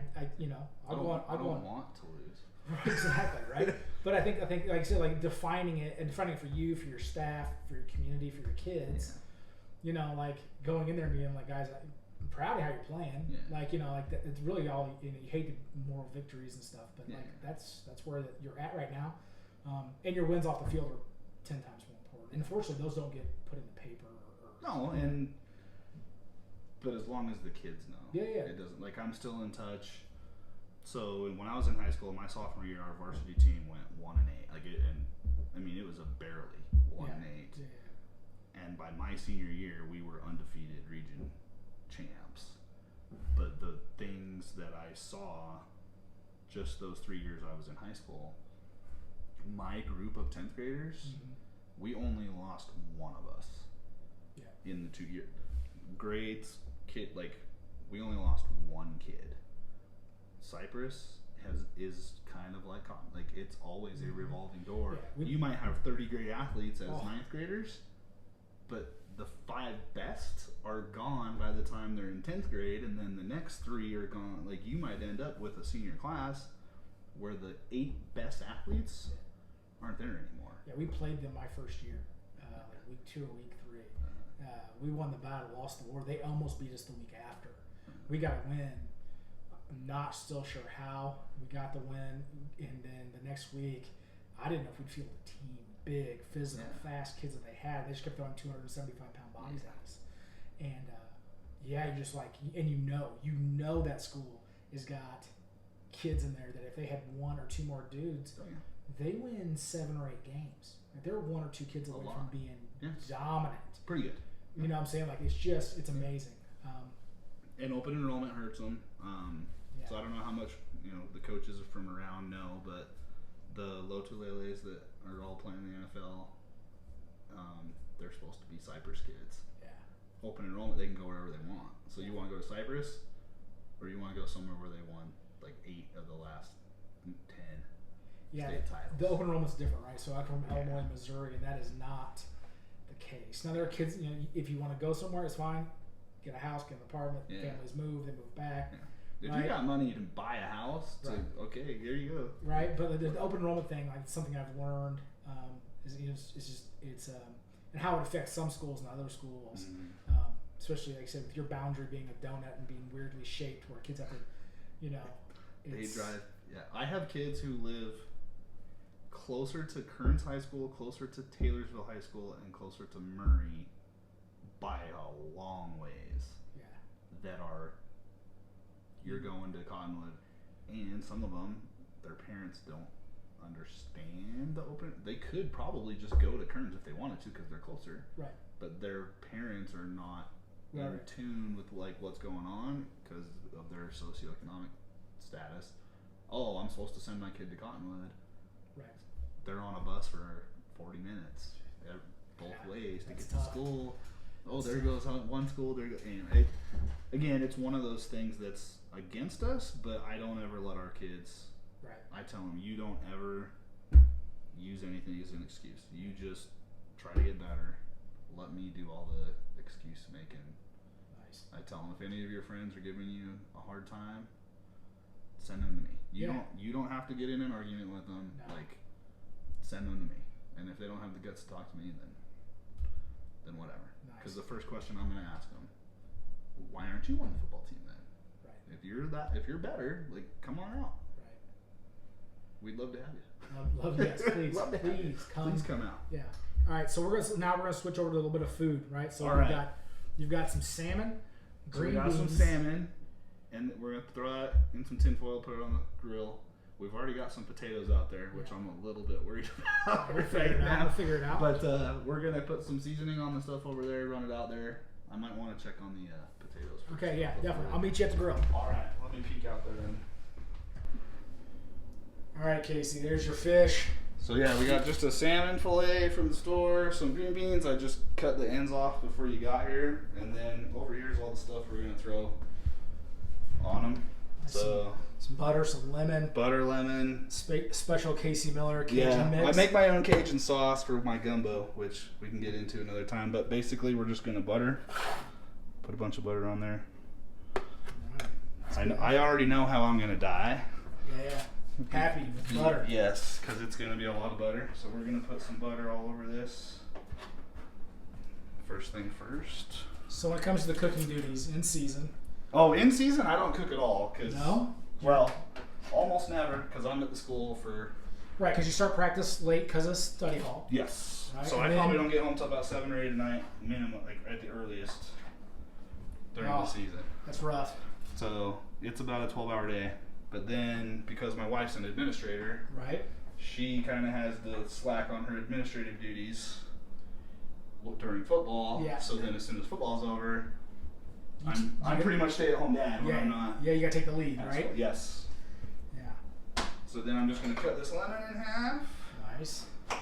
don't want to lose. Exactly. Right. But I think like I said, defining it for you, for your staff, for your community, for your kids. Yeah. Going in there and being guys, I'm proud of how you're playing. Yeah. It's really all you hate the moral victories and stuff, but that's where you're at right now, and your wins off the field are 10 times more important. And unfortunately, those don't get put in the paper. No, and But as long as the kids know. Yeah. It doesn't, like, I'm still in touch. So when I was in high school, my sophomore year, our varsity team went 1-8. Like, it was a barely 1-8. Yeah. And by my senior year, we were undefeated region champs. But the things that I saw just those 3 years I was in high school, my group of 10th graders, we only lost one of us in the 2 years. Grades, we only lost one kid. Cypress is kind of like it's always a revolving door. Yeah, you might have 30 grade athletes as 9th graders, but the 5 best are gone by the time they're in 10th grade, and then the next 3 are gone. Like, you might end up with a senior class where the 8 best athletes aren't there anymore. Yeah, we played them my first year, like week 2 or week 3. We won the battle, lost the war. They almost beat us the week after. We got a win. I'm not still sure how we got the win, and then the next week, I didn't know if we'd field a team, big, physical, fast kids that they had. They just kept throwing 275-pound bodies at us, and you're just like, and you know that school has got kids in there that if they had 1 or 2 more dudes, they win 7 or 8 games. Like, they're 1 or 2 kids away from being dominant. Pretty good. You know what I'm saying? Like, it's amazing. And open enrollment hurts them. So I don't know how much the coaches from around know, but the Lotuleles that are all playing in the NFL, they're supposed to be Cypress kids. Yeah. Open enrollment, they can go wherever they want. So you want to go to Cypress, or you want to go somewhere where they won like 8 of the last 10 state titles. The open enrollment's different, right? So I'm from Illinois, Missouri, and that is not the case. Now there are kids. If you want to go somewhere, it's fine. Get a house, get an apartment. Families move, they move back. If you got money, you can buy a house. Okay, here you go. Right, but the open enrollment thing, like, something I've learned, and how it affects some schools and other schools. Especially, like I said, with your boundary being a donut and being weirdly shaped, where kids have to, they drive. Yeah, I have kids who live closer to Kearns High School, closer to Taylorsville High School, and closer to Murray by a long ways. Yeah, that are. You're going to Cottonwood, and some of them, their parents don't understand the open. They could probably just go to Kearns if they wanted to because they're closer. Right. But their parents are not in tune with what's going on because of their socioeconomic status. Oh, I'm supposed to send my kid to Cottonwood. Right. They're on a bus for 40 minutes both ways to get to school. Oh, there goes one school. There goes. Anyway, again, it's one of those things that's against us, but I don't ever let our kids. Right. I tell them, you don't ever use anything as an excuse. You just try to get better. Let me do all the excuse making. Nice. I tell them, if any of your friends are giving you a hard time, send them to me. You don't have to get in an argument with them. No. Send them to me. And if they don't have the guts to talk to me, then whatever. Because the first question I'm going to ask them, why aren't you on the football team then? Right. If you're better, come on out. Right. We'd love to have you. Yes, please. Please come out. Yeah. All right. So we're gonna switch over to a little bit of food, right? So you've got some salmon, green beans. Some salmon, and we're gonna throw that in some tinfoil, put it on the grill. We've already got some potatoes out there, which I'm a little bit worried about. We'll figure it out. But we're going to put some seasoning on the stuff over there, run it out there. I might want to check on the potatoes first. Okay, yeah, definitely. I'll meet you at the grill. All right, let me peek out there then. All right, Casey, there's your fish. So yeah, we got just a salmon fillet from the store, some green beans. I just cut the ends off before you got here. And then over here's all the stuff we're going to throw on them. So some butter, some lemon. Butter, lemon. Special CaseyMiller Cajun mix. I make my own Cajun sauce for my gumbo, which we can get into another time. But basically, we're just going to put a bunch of butter on there. I already know how I'm going to die. Yeah. Happy with butter. Yes, because it's going to be a lot of butter. So we're going to put some butter all over this. First thing first. So when it comes to the cooking duties, in season. Oh, in season, I don't cook at all. No? Well, almost never, because I'm at the school for... Right, because you start practice late because of study hall. Yes. Right? So I probably don't get home till about 7 or 8 at night, minimum, at the earliest. during the season. That's rough. So it's about a 12-hour day. But then, because my wife's an administrator, right, she kind of has the slack on her administrative duties during football. Yeah. So then, as soon as football's over, I'm pretty much stay-at-home dad when I'm not. Yeah, you gotta take the lead, right? Yes. Yeah. So then I'm just gonna cut this lemon in half. Nice. I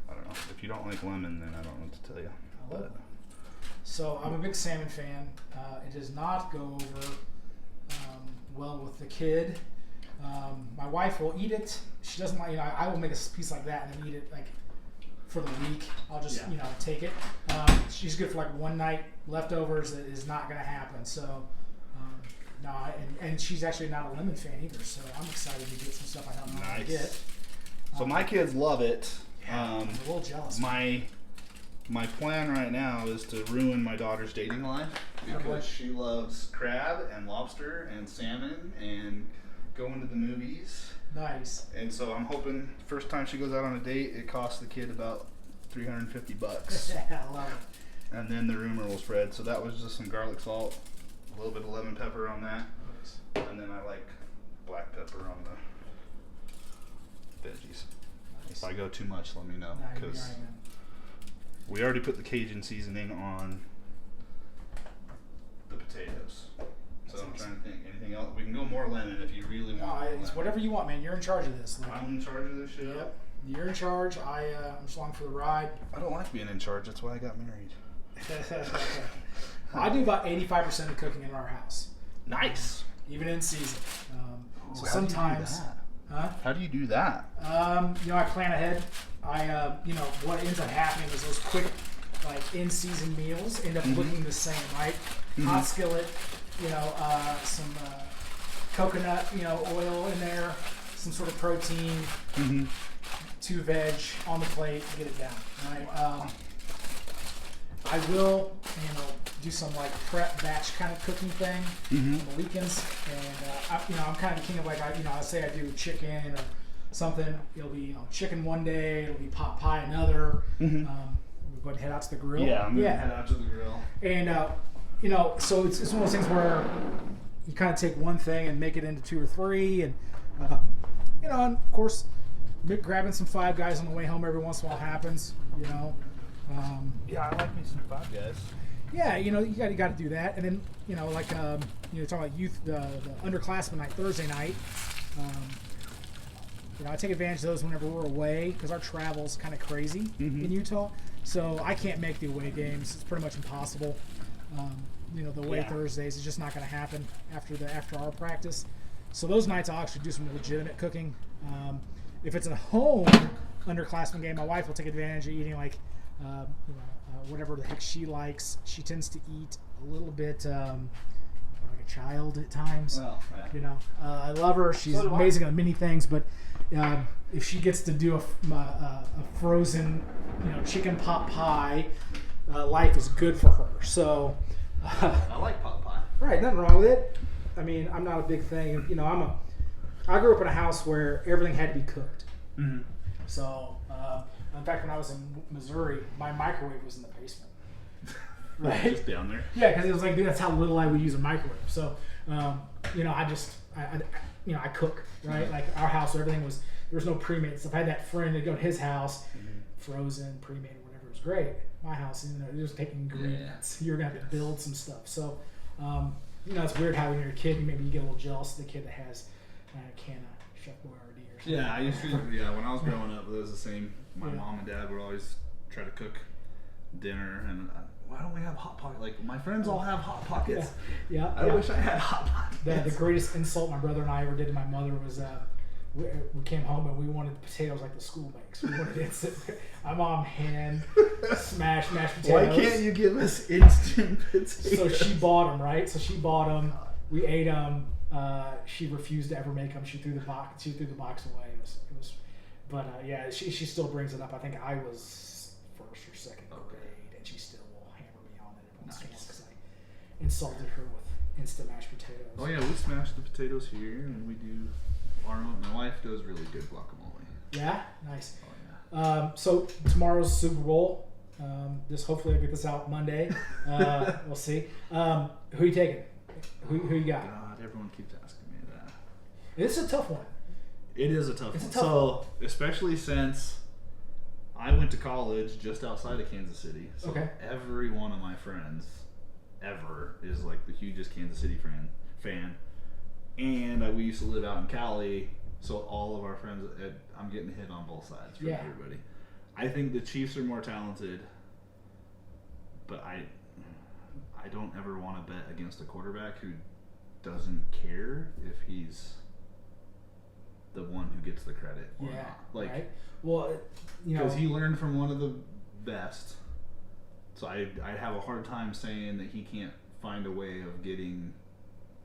don't know. If you don't like lemon, then I don't know what to tell you. I love it. So I'm a big salmon fan. It does not go over well with the kid. My wife will eat it. She doesn't like. I will make a piece like that and then eat it like for the week. I'll just take it. She's good for like one night. Leftovers is not going to happen. So no, and she's actually not a lemon fan either. So I'm excited to get some stuff I don't know how to get. So my kids love it. I'm a little jealous. My plan right now is to ruin my daughter's dating life because she loves crab and lobster and salmon and going to the movies. Nice. And so I'm hoping first time she goes out on a date, it costs the kid about $350. I love it. And then the rumor will spread. So that was just some garlic salt, a little bit of lemon pepper on that, and then I like black pepper on the veggies. Nice. If I go too much, let me know because. We already put the Cajun seasoning on the potatoes. So I'm trying to think anything else. We can go more lemon if you really want. It's whatever you want, man. You're in charge of this. I'm in charge of this shit. Yep. You're in charge. I'm just along for the ride. I don't like being in charge. That's why I got married. I do about 85% of the cooking in our house. Nice. Even in season. So how sometimes. Do you do that? How do you do that? I plan ahead. What ends up happening is those quick, like in-season meals end up looking the same, right? Hot skillet, some coconut, oil in there, some sort of protein, 2 veg on the plate to get it down, right? I will, do some like prep batch kind of cooking thing on the weekends, and I'm kind of the king of like I say I do chicken or something. It'll be chicken one day, it'll be pot pie another. We'll go ahead and head out to the grill. Yeah, I'm gonna head out to the grill. And so it's one of those things where you kind of take one thing and make it into 2 or 3, and and of course grabbing some Five Guys on the way home every once in a while happens. Yeah, I like me some Five Guys. Yeah, you got to do that, and then talking about youth, the underclassmen night Thursday night. I take advantage of those whenever we're away because our travel's kind of crazy in Utah. So I can't make the away games. It's pretty much impossible. The away Thursdays is just not going to happen after our practice. So those nights I'll actually do some legitimate cooking. If it's a home underclassmen game, my wife will take advantage of eating whatever the heck she likes. She tends to eat a little bit like a child at times. Well, yeah. I love her. She's amazing at many things, but if she gets to do a frozen, chicken pot pie, life is good for her. So I like pot pie. Right, nothing wrong with it. I mean, I'm not a big thing. I grew up in a house where everything had to be cooked. So, in fact, when I was in Missouri, my microwave was in the basement. Right? Just down there. Yeah, because it was like, dude, that's how little I would use a microwave. So, I cook, right? Like our house, everything was, there was no pre-made stuff. I had that friend that go to his house, frozen, pre-made, whatever. It was great. My house, it was taking ingredients. You're going to have to build some stuff. So, it's weird how when you're a kid, maybe you get a little jealous of the kid that has a can of Chef Boyardee or something. Yeah, I used to. Yeah, when I was growing up, it was the same. My mom and dad would always try to cook dinner, and why don't we have hot pockets? Like my friends all have hot pockets. Yeah. I wish I had hot pockets. The greatest insult my brother and I ever did to my mother was we came home and we wanted potatoes like the school makes. We wanted instant. My mom hand mashed potatoes. Why can't you give us instant potatoes? So she bought them, right? So she bought them. We ate them. She refused to ever make them. She threw the box away. It was. But she still brings it up. I think I was first or second grade, and she still will hammer me on it every once in a while because I insulted her with instant mashed potatoes. Oh yeah, we smash the potatoes here, and we do our own. My wife does really good guacamole. Yeah, nice. Oh yeah. So tomorrow's Super Bowl. This hopefully I'll get this out Monday. We'll see. Who you taking? Who you got? God, everyone keeps asking me that. It's a tough one. It is a tough one. Especially since I went to college just outside of Kansas City. So every one of my friends ever is like the hugest Kansas City fan. And we used to live out in Cali, so all of our friends, I'm getting hit on both sides from everybody. I think the Chiefs are more talented, but I don't ever want to bet against a quarterback who doesn't care if he's the one who gets the credit or not. Like, right? Well, because he learned from one of the best, so I'd have a hard time saying that he can't find a way of getting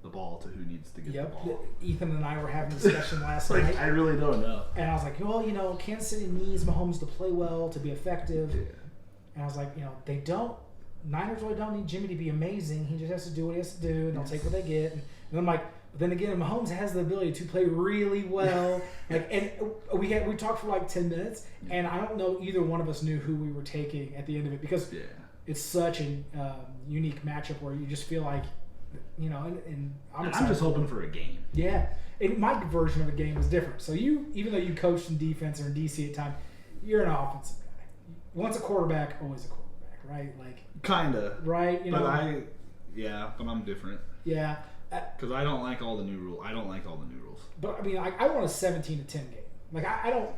the ball to who needs to get the ball. Ethan and I were having a discussion last night. I really don't know. And I was like, well, Kansas City needs Mahomes to play well, to be effective. Yeah. And I was like, they don't. Niners really don't need Jimmy to be amazing. He just has to do what he has to do, and they'll take what they get. And I'm like, but then again, Mahomes has the ability to play really well. And we talked for like 10 minutes, and I don't know either one of us knew who we were taking at the end of it because it's such a unique matchup where you just feel like, and I'm just hoping for a game. Yeah. And my version of a game is different. So even though you coached in defense or in DC at times, you're an offensive guy. Once a quarterback, always a quarterback, right? Like kinda. Right? But I'm different. Yeah. Because I don't like all the new rules. But I mean, I want a 17-10 game. Like I don't.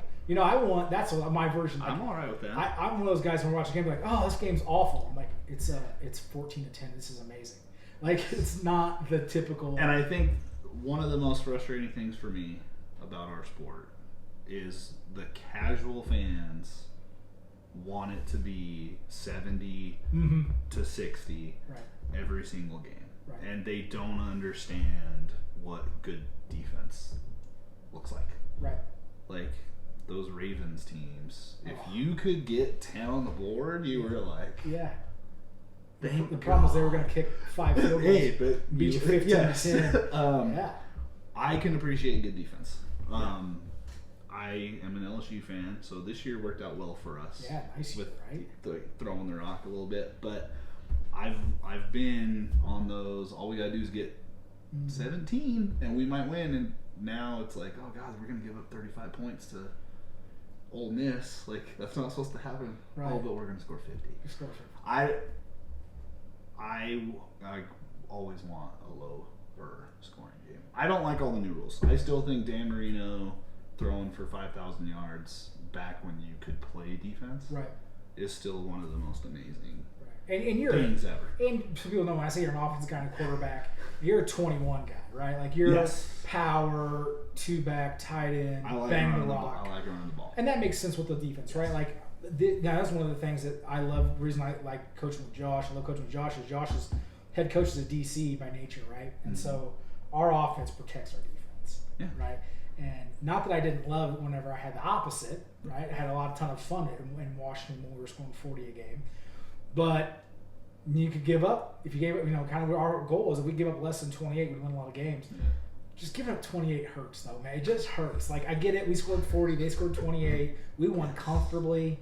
I want that's my version. Like, I'm all right with that. I'm one of those guys when we're watching a game like, oh, this game's awful. I'm like, it's 14-10. This is amazing. Like, it's not the typical. And I think one of the most frustrating things for me about our sport is the casual fans want it to be 70 to 60 every single game. Right. And they don't understand what good defense looks like. Right. Like, those Ravens teams, if you could get 10 on the board, you were like... Yeah. The problem is they were going to kick 5 field goals, but beat you 15-10. Yeah. I can appreciate good defense. I am an LSU fan, so this year worked out well for us. Yeah, nice. With throwing the rock a little bit, but I've been on those. All we gotta do is get 17, and we might win. And now it's like, oh God, we're gonna give up 35 points to Ole Miss. Like, that's not supposed to happen. Right. Oh, but we're gonna score 50. Score 50. I always want a lower scoring game. I don't like all the new rules. I still think Dan Marino throwing for 5,000 yards back when you could play defense is still one of the most amazing things ever. And so people know when I say you're an offensive guy and a quarterback, you're a 21 guy, right? Like you're power, 2-back, tight end, bang the rock. I like running the ball. And that makes sense with the defense, right? Like now that's one of the things that I love. The reason I like coaching with Josh, I love coaching with Josh is Josh's head coach is a DC by nature, right? And so our offense protects our defense, right? And not that I didn't love it whenever I had the opposite, right? I had a ton of fun in Washington when we were scoring 40 a game. But you could give up, if you gave up, kind of our goal is if we give up less than 28, we win a lot of games. Yeah. Just giving up 28 hurts, though, man. It just hurts. Like, I get it. We scored 40. They scored 28. We won comfortably.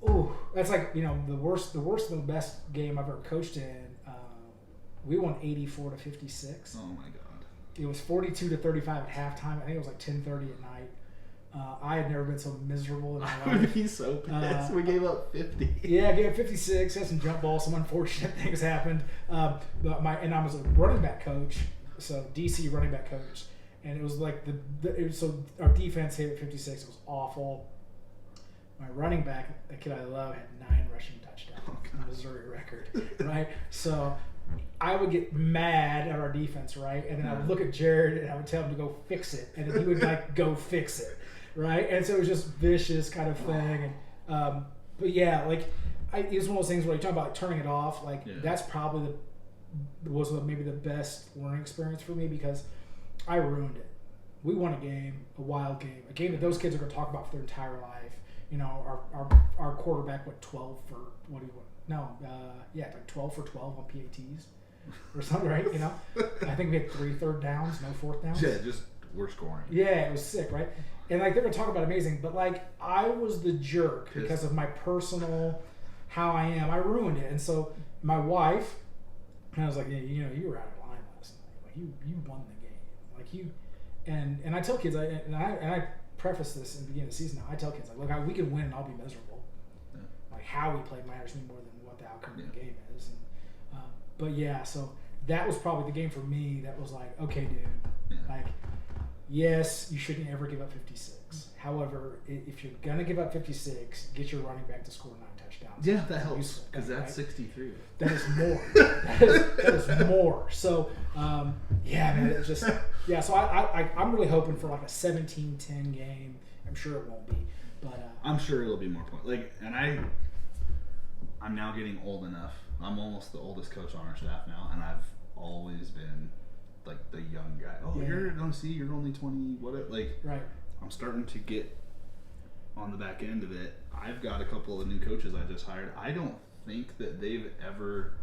Ooh, that's like, the worst and the best game I've ever coached in. We won 84-56. Oh, my God. It was 42-35 at halftime. I think it was like 10:30 at night. I had never been so miserable in my life. I would be so pissed. We gave up 50. Yeah, I gave up 56. Had some jump balls. Some unfortunate things happened. And I was a running back coach, so DC running back coach, and it was like so our defense hit at 56. It was awful. My running back, the kid I love, had 9 rushing touchdowns. Missouri record, right? So I would get mad at our defense, right? And then I would look at Jared and I would tell him to go fix it, and then he would go fix it, right? And so it was just vicious kind of thing. And but yeah, like it's one of those things where you talk about like, turning it off. Like that's probably maybe the best learning experience for me because I ruined it. We won a game, a wild game, a game that those kids are going to talk about for their entire life. Our quarterback went 12 for what do you want? No, like 12 for 12 on PATs or something, right? I think we had 3 third downs, no fourth downs. Yeah, just we're scoring. Yeah, it was sick, right? And like they're gonna talk about amazing, but like I was the jerk because of my personal how I am. I ruined it. And so my wife, and I was like, yeah, you were out of line last night. Like you won the game. Like you, and I tell kids, I preface this in the beginning of the season. Now I tell kids, like, look, we can win and I'll be miserable. Yeah. Like how we play matters to me more than what the outcome of the game is. And, but yeah, so that was probably the game for me. That was like, okay, dude, like, yes, you shouldn't ever give up 56. However, if you're gonna give up 56, get your running back to score 9 touchdowns. Yeah, that helps because that's 63. That is more. that is more. So, yeah, man, it's just So I'm really hoping for like a 17-10 game. I'm sure it won't be, but I'm sure it'll be more points. Like, and I'm now getting old enough. I'm almost the oldest coach on our staff now, and I've always been like the young guy. Oh, yeah. You're only 20. What? Like, right. I'm starting to get on the back end of it. I've got a couple of new coaches I just hired. I don't think that they've ever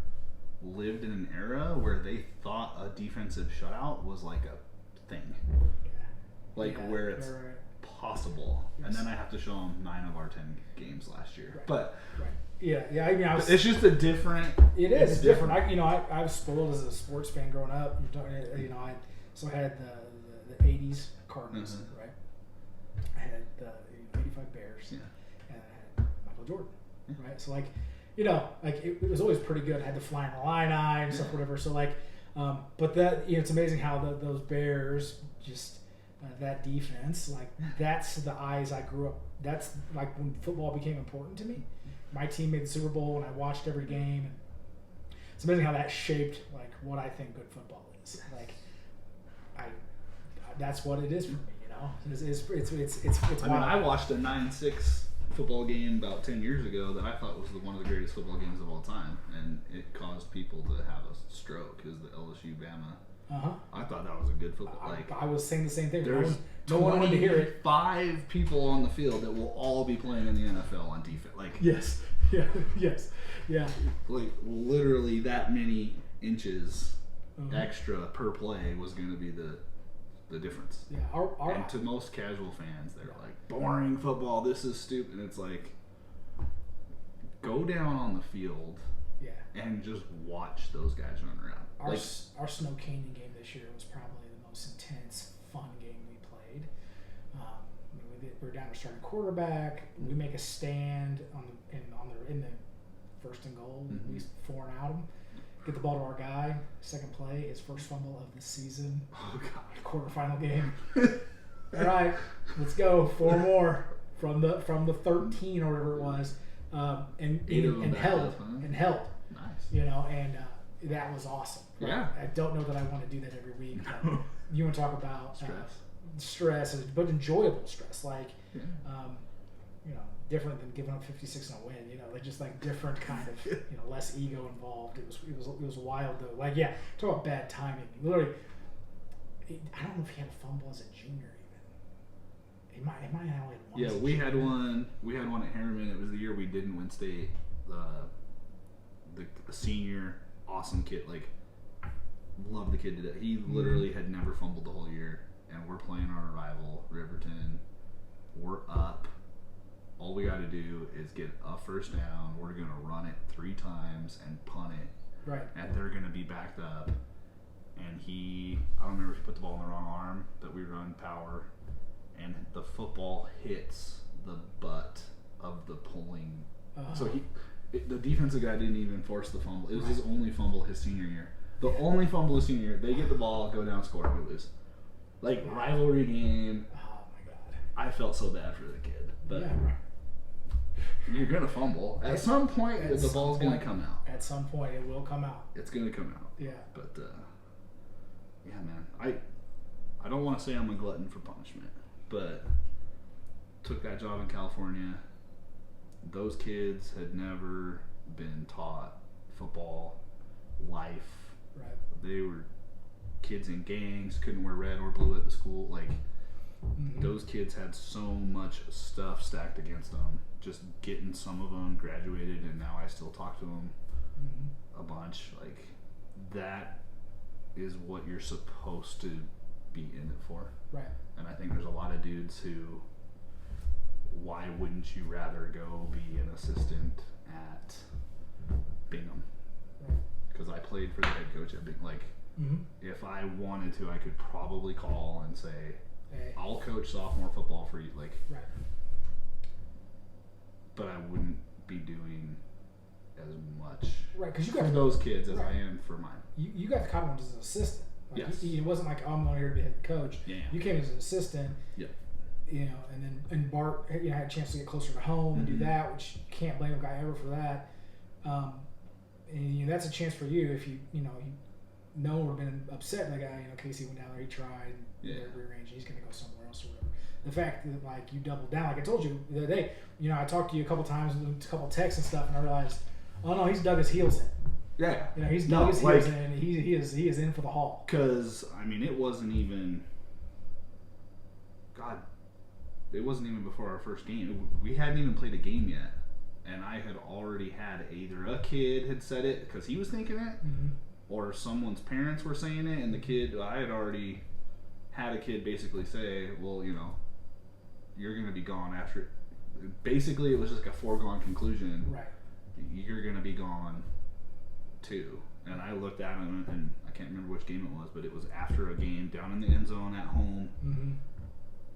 lived in an era where they thought a defensive shutout was like a thing. Yeah. Where it's possible. Yes. And then I have to show them 9 of our 10 games last year. Right. But yeah. I mean, it's just a different. It is. It's different. I was spoiled as a sports fan growing up. I had the 80s Cardinals, right? I had the 85 Bears, and I had Michael Jordan, right? So it was always pretty good. I had the Flying Illini and stuff, whatever. So but that it's amazing how those Bears just that defense, that's the eyes I grew up. That's like when football became important to me. My team made the Super Bowl, and I watched every game. And it's amazing how that shaped what I think good football is. That's what it is for me. It's I mean, I watched a 9-6 football game about 10 years ago that I thought was one of the greatest football games of all time, and it caused people to have a stroke because the LSU Bama. I thought that was a good football. I was saying the same thing. There's no one wanted to hear it. 5 people on the field that will all be playing in the NFL on defense. Yes, yeah. Literally that many inches extra per play was going to be the difference. Yeah, and to most casual fans, they're like, boring football. This is stupid. And it's like, go down on the field. Yeah. And just watch those guys run around. Our Snow Canyon game this year was probably the most intense, fun game we played. We're down to starting quarterback. We make a stand in the first and goal. We 4 and out him. Get the ball to our guy. Second play, his first fumble of the season. Oh God! Quarterfinal game. All right, let's go. 4 more from the 13 or whatever it was, and held. Nice. That was awesome. Right? Yeah. I don't know that I want to do that every week. You want to talk about stress, but enjoyable stress, different than giving up 56 and a win. Just different kind of less ego involved. It was wild though. Talk about bad timing. Literally, I don't know if he had a fumble as a junior even. He might have only had one. Yeah, we had one. We had one at Harriman. It was the year we didn't win state. The senior, awesome kid. Loved the kid to death. He literally had never fumbled the whole year. And we're playing our rival, Riverton. We're up. All we got to do is get a first down. We're going to run it 3 times and punt it. Right. And they're going to be backed up. And I don't remember if he put the ball in the wrong arm, but we run power. And the football hits the butt of the pulling. So the defensive guy didn't even force the fumble. It was his only fumble his senior year. The only fumble his senior year. They get the ball, go down, score, we lose. Rivalry game. Oh my God. I felt so bad for the kid. But you're going to fumble. At some point, the ball's going to come out. At some point, it will come out. It's going to come out. Yeah. But, yeah, man. I don't want to say I'm a glutton for punishment, but took that job in California. Those kids had never been taught football, life. Right. They were kids in gangs, couldn't wear red or blue at the school. Those kids had so much stuff stacked against them. Just getting some of them graduated, and now I still talk to them a bunch. That is what you're supposed to be in it for. Right. And I think there's a lot of dudes who, why wouldn't you rather go be an assistant at played for the head coach at Big, like, if I wanted to, I could probably call and say, hey, I'll coach sophomore football for you, like, right. but I wouldn't be doing as much Right, because you for got those kids as right. I am for mine. You got the Cottonwood as an assistant. Like, Yes. it wasn't like, oh, I'm not here to be head coach. Yeah. You came as an assistant. Yeah. You know, and Bart, had a chance to get closer to home and do that, which you can't blame a guy ever for that. And that's a chance for you if no one would have been upset. Like, Casey went down there, he tried, rearranged, he's going to go somewhere else or whatever. The fact that like you doubled down, like I told you the other day, I talked to you a couple times, a couple texts and stuff, and I realized, oh no, he's dug his heels in. Yeah. He's dug his heels in, and he is in for the haul. Because it wasn't even. God, it wasn't even before our first game. We hadn't even played a game yet, and I had already had either a kid had said it because he was thinking it, or someone's parents were saying it, and the kid, I had already had a kid basically say, well, you're going to be gone after. Basically, it was just like a foregone conclusion. Right. You're going to be gone too. And I looked at him, and I can't remember which game it was, but it was after a game down in the end zone at home.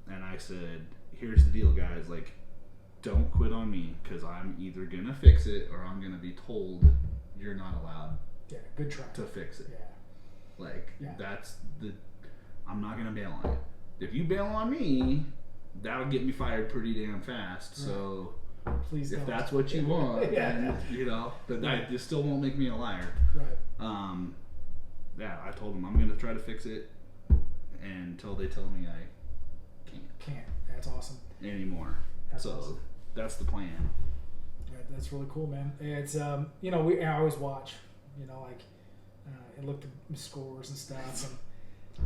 And I said, here's the deal, guys. Like, don't quit on me, because I'm either going to fix it or I'm going to be told you're not allowed good try. to fix it. Yeah. That's I'm not going to bail on it. If you bail on me, that'll get me fired pretty damn fast. Right. So please if don't. that's what you want, then, but that just still won't make me a liar. Right. I told them I'm going to try to fix it until they tell me I can't. That's awesome. Anymore. That's awesome. That's the plan. Yeah, that's really cool, man. It's I always watch, and look at scores and stuff,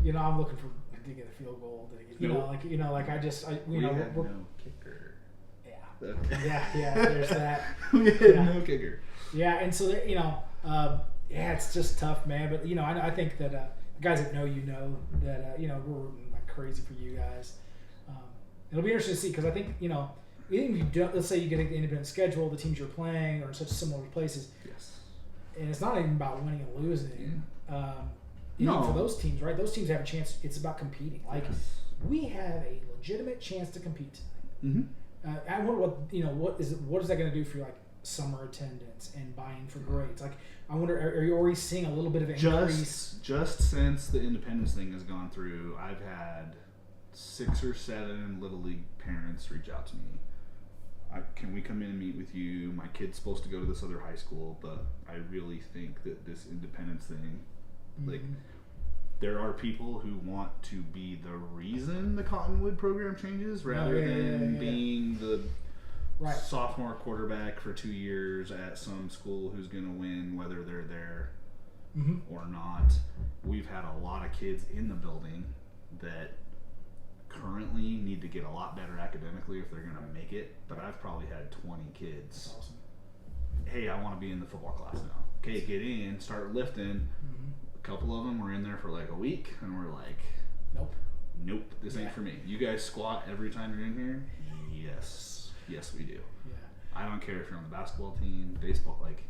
and I'm looking for to get a field goal, we had no kicker. Yeah, there's that. We had no kicker. Yeah, and so it's just tough, man. But I think that the guys that know that we're rooting like crazy for you guys. It'll be interesting to see, because I think even if you don't, let's say you get an independent schedule, the teams you're playing are in such similar places. Yes. And it's not even about winning and losing. No. For those teams, right? Those teams have a chance. It's about competing. Like, we have a legitimate chance to compete tonight. I wonder what is that going to do for like summer attendance and buying for grades? Like, I wonder, are you already seeing a little bit of an increase? Just since the independence thing has gone through, I've had 6 or 7 Little League parents reach out to me. Can we come in and meet with you? My kid's supposed to go to this other high school, but I really think that this independence thing, like, there are people who want to be the reason the Cottonwood program changes rather than being the sophomore quarterback for 2 years at some school who's going to win whether they're there or not. We've had a lot of kids in the building that currently need to get a lot better academically if they're going to make it, but I've probably had 20 kids. That's awesome. Hey, I want to be in the football class now. Okay, get in, start lifting. A couple of them were in there for like a week, and we're like, nope, this ain't for me. You guys squat every time you're in here? Yes, we do. Yeah. I don't care if you're on the basketball team, baseball, like,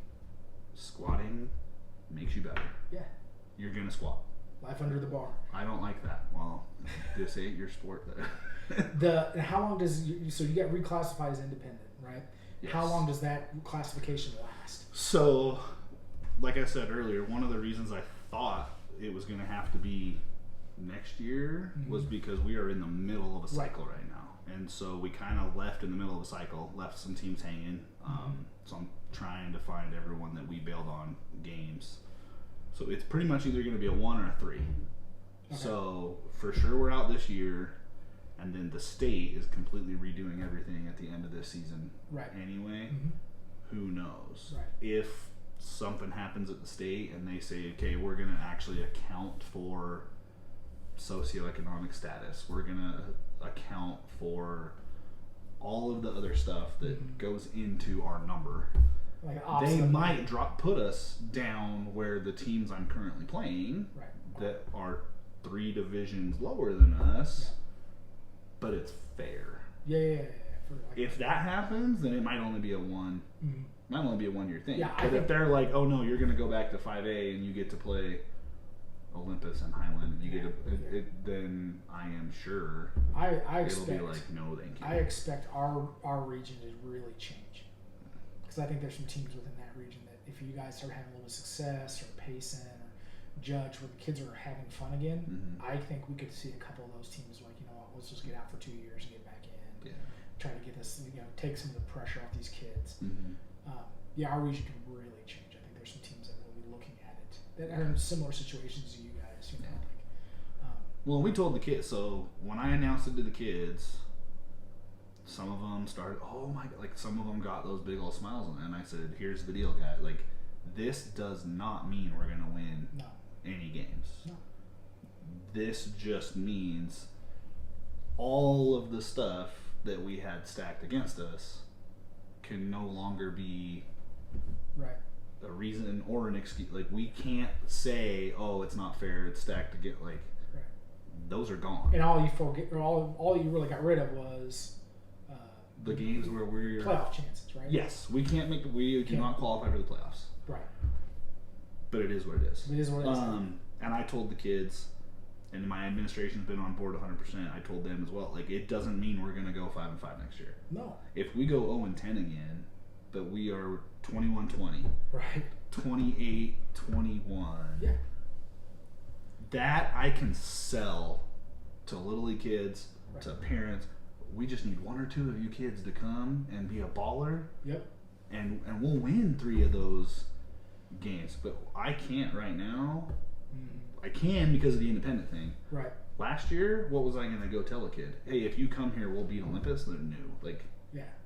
squatting makes you better. Yeah. You're going to squat. Life under the bar. I don't like that. Well, this ain't your sport. How long does so you get reclassified as independent, right? Yes. How long does that classification last? So, like I said earlier, one of the reasons I thought it was going to have to be next year was because we are in the middle of a cycle right now, and so we kind of left in the middle of a cycle, left some teams hanging. So I'm trying to find everyone that we bailed on games. So it's pretty much either going to be a 1 or a 3. Okay. So for sure we're out this year, and then the state is completely redoing everything at the end of this season. Right. Anyway, who knows? Right. If something happens at the state and they say, okay, we're going to actually account for socioeconomic status, we're going to account for all of the other stuff that goes into our number. They might put us down where the teams I'm currently playing that are 3 divisions lower than us, but it's fair. Yeah. If that happens, then it might only be a 1, Might only be a 1 year thing. Yeah, but if they're like, oh no, you're going to go back to 5A and you get to play Olympus and Highland, and you get to, then I am sure it'll be like, no, thank you. I expect our region to really change, because I think there's some teams within that region that if you guys start having a little success, or Payson or Judge, where the kids are having fun again, I think we could see a couple of those teams like, you know what, let's just get out for 2 years and get back in. Try to get this, take some of the pressure off these kids. Our region can really change. I think there's some teams that will be looking at it that are in similar situations to you guys. Well, we told the kids. So when I announced it to the kids, some of them started, oh my god, like some of them got those big old smiles on it. And I said, here's the deal, guys. Like, this does not mean we're gonna win any games. No. This just means all of the stuff that we had stacked against us can no longer be a reason or an excuse. Like, we can't say, oh, it's not fair, it's stacked to get, like, those are gone. And all you really got rid of was the games where we're playoff chances, right? Yes, we can't make we do not qualify for the playoffs. Right. But it is what it is. It is what it is. And I told the kids, and my administration's been on board 100%. I told them as well. Like, it doesn't mean we're gonna go 5-5 next year. No. If we go 0-10 again, but we are 21-20, right, 28-21, that I can sell to Little League kids, to parents. We just need 1 or 2 of you kids to come and be a baller. Yep. And we'll win 3 of those games. But I can't right now. I can because of the independent thing. Right. Last year, what was I going to go tell a kid? Hey, if you come here, we'll beat Olympus. They're new. Like,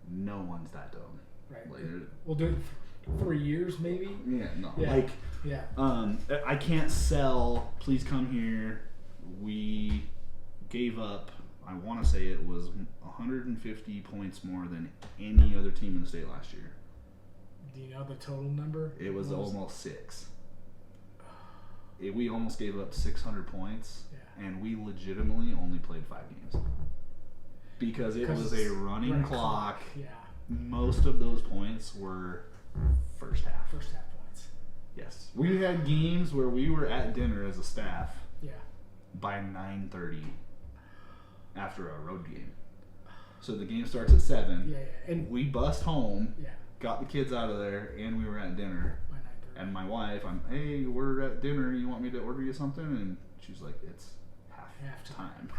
no one's that dumb. Right. Like, we'll do it for 3 years, maybe. Yeah. No. Yeah. Like. Yeah. I can't sell. Please come here. We gave up. I want to say it was 150 points more than any other team in the state last year. Do you know the total number? It was almost 6. We almost gave up 600 points, and we legitimately only played 5 games because it was a running clock. Yeah. Most of those points were first half. First half points. Yes. We had games where we were at dinner as a staff. Yeah. By 9:30 after a road game. So the game starts at 7. Yeah. And we bust home. Yeah. Got the kids out of there, and we were at dinner. By 9:30. And my wife, hey, we're at dinner. You want me to order you something? And she's like, it's halftime.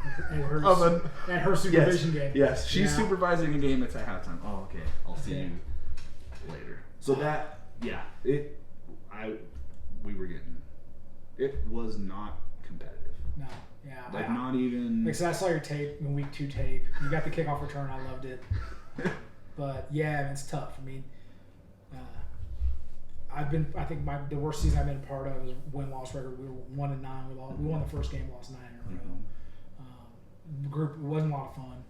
At her supervision game. Yes, she's supervising a game. It's at halftime. Oh, okay. I'll see you later. So that, we were getting. It was not competitive. No. Yeah. Like, not even. Like, so I saw your tape, week 2 tape. You got the kickoff return. I loved it. But yeah, it's tough. I mean, I think the worst season I've been a part of is win-loss record. We were 1-9. We won the first game, lost 9 in a row. Group wasn't a lot of fun.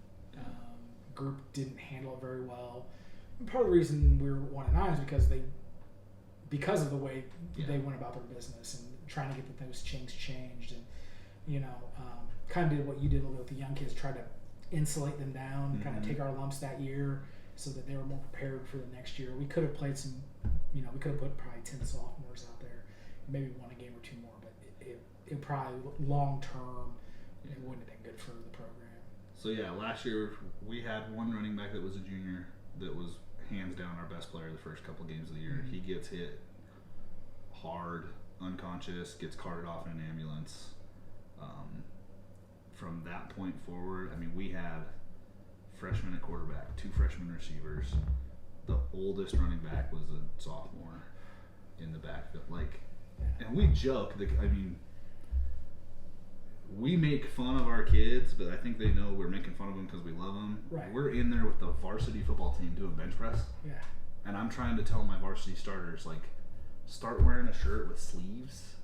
Group didn't handle it very well. And part of the reason we were 1-9 is because of the way they went about their business and trying to get those things changed, and kind of did what you did a little bit with the young kids, tried to insulate them down, kind of take our lumps that year so that they were more prepared for the next year. We could have played some, we could have put probably 10 sophomores out there, maybe won a game or 2 more, but it probably long term it wouldn't have been good for the program. So last year we had one running back that was a junior that was hands down our best player the first couple games of the year. He gets hit hard, unconscious, gets carted off in an ambulance. From that point forward, we had freshman at quarterback, 2 freshman receivers. The oldest running back was a sophomore in the backfield. And we joke that, we make fun of our kids, but I think they know we're making fun of them because we love them. Right. We're in there with the varsity football team doing bench press. Yeah. And I'm trying to tell my varsity starters, start wearing a shirt with sleeves.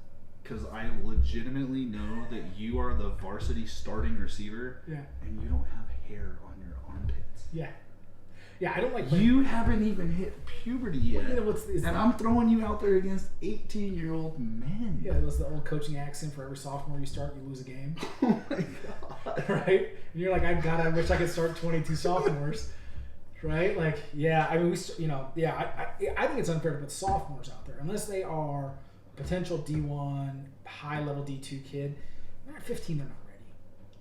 Because I legitimately know that you are the varsity starting receiver, and you don't have hair on your armpits. Yeah. Yeah, I don't like. You haven't even hit puberty yet, well, I'm throwing you out there against 18-year-old men. Yeah, that's the old coaching accent. For every sophomore you start, you lose a game. Oh my god! Right? And you're like, I wish I could start 22 sophomores. Right? Like, yeah, I mean, I think it's unfair to put sophomores out there unless they are potential D1, high-level D2 kid. They're at 15, they're not ready.